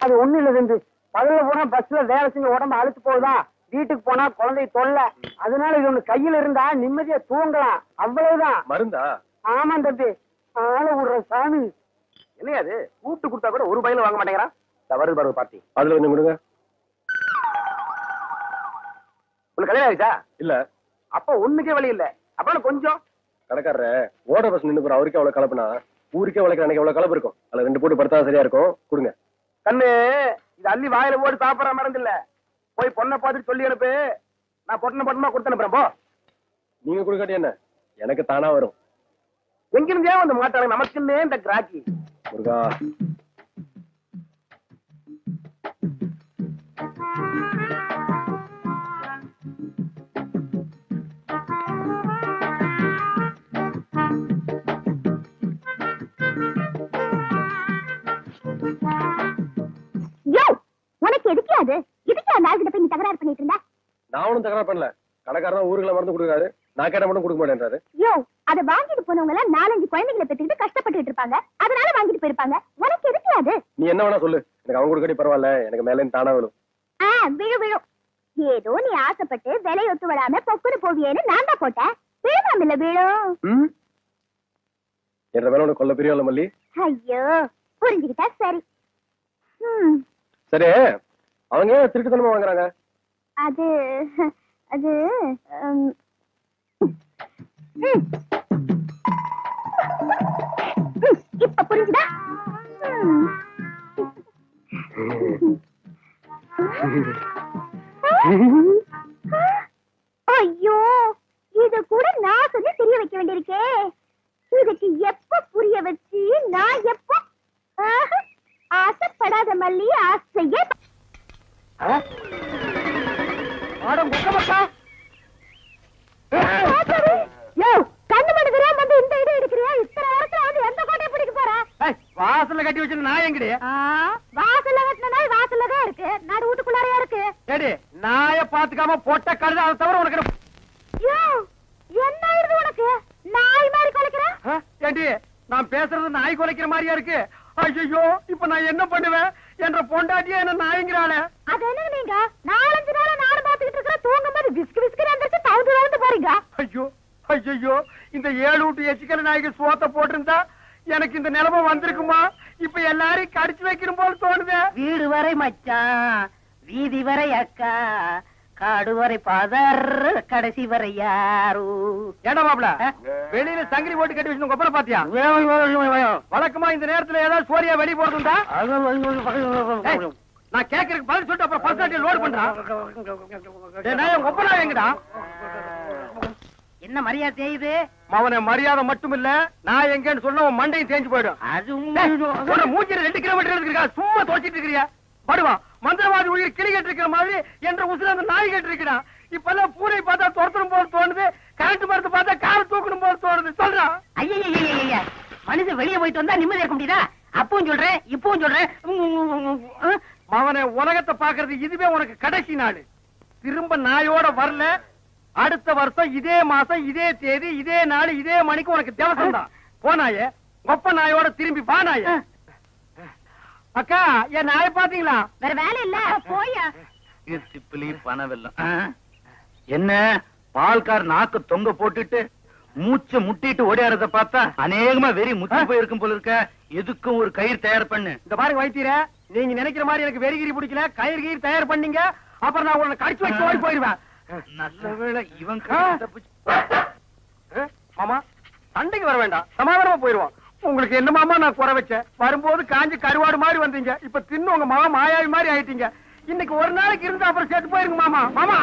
அது ஒண்ணு இல்ல. பகல போனா பஸ்ல வேலை செஞ்ச உடம்பு அழுத்து போகுதா, வீட்டுக்கு போனா குழந்தை தொல்லை. அதனால இது ஒண்ணு கையில இருந்தா நிம்மதியா தூங்கலாம். அவ்வளவுதான். மருந்தா? ஆமா தம்பி. ஆள விடுற சாமி. என்னையாது கூப்பிட்டு கொடுத்தா கூட ஒரு பையில வாங்க மாட்டேங்கிறான். வருது பாருங்க பார்ட்டி. அதுல கொஞ்சம் கொடுங்க. உனக்கு கல்யாணம் ஆயிடுச்சா? இல்ல. அப்ப ஒண்ணுக்கே வழி இல்ல. அப்புறம் கொஞ்சம் கடைக்காரர ஓட பஸ் நின்று போற அவருக்கே அவ்வளவு கலப்புனா ஊருக்கே உழைக்கிற அன்னைக்கு எவ்வளவு கலப்பு இருக்கும். அதுல 2 போட்டு படுத்தா சரியா இருக்கும். கொடுங்க. கண்ணு, இது அள்ளி வாயில போட்டு சாப்பிடற மருந்து இல்ல. போய் பொண்ணை பார்த்துட்டு சொல்லி அனுப்பு. நான் பொண்ணை பட்டமா கொடுத்து அனுப்புறேன். போ. நீங்க கொடுக்காட்டி என்ன, எனக்கு தானா வரும். எங்கிருந்தே வந்து மாட்டாங்க நமக்குன்னே இந்த கிராக்கி. முருகா. உனக்கு எதுக்கு அது? இதுக்கு அந்த ஆள்கிட்ட போய் நீ தகராறு பண்ணிட்டு இருந்த? நான் ஒண்ணும் தகராறு பண்ணல. கடைக்காரன் ஊருக்குள்ள மருந்து கொடுக்காரு. நான் கேட்ட மட்டும் கொடுக்க மாட்டேன்றாரு. யோ, அதை வாங்கிட்டு போனவங்க எல்லாம் 4-5 குழந்தைகளை பெற்றுக்கிட்டு கஷ்டப்பட்டு இருப்பாங்க. அதனால வாங்கிட்டு போயிருப்பாங்க. உனக்கு எதுக்கு அது? நீ என்ன வேணா சொல்லு, எனக்கு அவங்க கொடுக்கடி பரவாயில்ல. எனக்கு மேல தானா விழும். விழும் விழும். ஏதோ நீ ஆசைப்பட்டு விலை ஒத்து விடாம பொக்குன்னு போவியேன்னு நான் தான் போட்டேன். விழும் தெரியாமல வீடும் என்ற மேல உனக்கு கொல்ல பிரியம் இல்ல மல்லி. ஐயோ புரிஞ்சுக்கிட்டா சரி. சரி, அவங்க திருட்டுத்தனமா வாங்குறாங்க. அது அது இப்ப புரிஞ்சுதா? ஐயோ, இது கூட நான் சொல்லி தெரிய வைக்க வேண்டியிருக்கே. இதுக்கு எப்ப புரிய வச்சு நான் எப்ப ஆசைப்படாத மல்லி ஆசையே. கண்ணு மணி தெரியாம வந்து இந்த இடம் எடுக்கிறியா? இத்தனை நேரத்துல வந்து எந்த கோட்டையை பிடிக்க போற? வாசல்ல கட்டி வச்சிருந்த நாய் எங்கடி? வாசல்ல கட்டின நாய் வாசல்ல தான் இருக்கு, நடு வீட்டுக்குள்ளாரையா இருக்கு. ஏடி நாய பாத்துக்காம போட்ட கழுத, அதை தவிர உனக்கு என்ன ஆயிடுது உனக்கு? நாய் மாதிரி குலைக்கிற? ஏண்டி நான் பேசுறது நாய் குலைக்கிற மாதிரியா இருக்கு? ஐயோ, இப்ப நான் என்ன பண்ணுவேன்? என்ற பொண்டாட்டியா என்ன நாய்ங்கிறாளே. அது என்ன நீங்க 4-5 நாளா நானும் பாத்துக்கிட்டு இருக்கிற, தூங்கும் போது விஸ்கு விஸ்கு எந்திரிச்சு தவுந்து போறீங்க. ஐயோ ஐயோ, இந்த 7 வீட்டு எச்சிக்கல நாய்க்கு சோத்த போட்டிருந்தா எனக்கு இந்த நிலைமை வந்திருக்குமா? இப்ப எல்லாரையும் கடிச்சு வைக்கணும் போல தோணுது. வீடு வரை மச்சான், வீதி வரை அக்கா, காடு வரை பாதர், கடைசி வரை யாரு. ஏடா மாப்ள, வெளியில சங்கிலி போட்டு கட்டி வச்சு கொப்பரை பாத்தியா? வழக்கமா இந்த நேரத்துல ஏதாவது சோரியா வெளியே போறதுண்டா? நான் கேக்குறதுக்கு பதில் சொல்லிட்டு அப்புறம் பர்சனாலிட்டி லோட் பண்றான். கொப்பரா எங்கடா? என்ன மரியாதை செய்யுது? அவனை மரியாதை மட்டும் இல்ல, நான் எங்கன்னு சொன்ன உன் மண்டையும் தேஞ்சு போயிடும். அது மூச்சில 2 கிலோமீட்டர் இருக்கா, சும்மா தோச்சிட்டு இருக்கிறியா? படுவா, மந்திரவாதி உயிர் கிளி கட்டு இருக்கிற மாதிரி என்ற உசுல அந்த நாய் கட்டு இருக்கிறா. இப்ப எல்லாம் பூனை பார்த்தா துரத்தணும் போல தோணுது, கரண்ட் மரத்தை பார்த்தா காரை தூக்கணும் போல தோணுது. சொல்றா. ஐயா, மனுஷன் வெளியே போயிட்டு வந்தா நிம்மதி இருக்க முடியுதா? அப்பவும் சொல்றேன், இப்பவும் சொல்றேன். அவனை உலகத்தை பாக்குறது இதுவே உனக்கு கடைசி நாள். திரும்ப நாயோட வரல, அடுத்த வருஷம் இதே மாசம் இதே தேதி இதே நாள் இதே மணிக்கு உனக்கு திவசம் தான். போனாயே ஒப்ப நாயோட திரும்பி பானாய. அக்கா, என் நாயை பாத்தீங்களா? வேற வேலை இல்ல, போயா. சிப்பிலி பணவெல்லாம் என்ன பால்கார் நாக்கு தொங்க போட்டுட்டு மூச்சு முட்டிட்டு ஓடியாரத பார்த்தா அநேகமா வெறி முத்தி போயிருக்கும் போல இருக்க. எதுக்கும் ஒரு கயிறு தயார் பண்ணு. இந்த பாருங்க வைத்தியரே, நீங்க நினைக்கிற மாதிரி எனக்கு வெறிகிரி பிடிக்கல. கயிறு கயிறு தயார் பண்ணீங்க, அப்புறம் நான் உங்களை கடிச்சு வச்சு ஓடி போயிருவேன். நல்ல வேளை இவன் மாமா சண்டைக்கு வர வேண்டாம், சமாதானமா போயிருவோம். உங்களுக்கு என்ன மாமா நான் குறை வச்சேன்? வரும்போது காஞ்சி கருவாடு மாதிரி வந்தீங்க, இப்ப தின்னு உங்க மாமா மாயாவி மாதிரி ஆயிட்டீங்க. இன்னைக்கு ஒரு நாளைக்கு இருந்தா அப்புறம் செத்து போயிருங்க மாமா. மாமா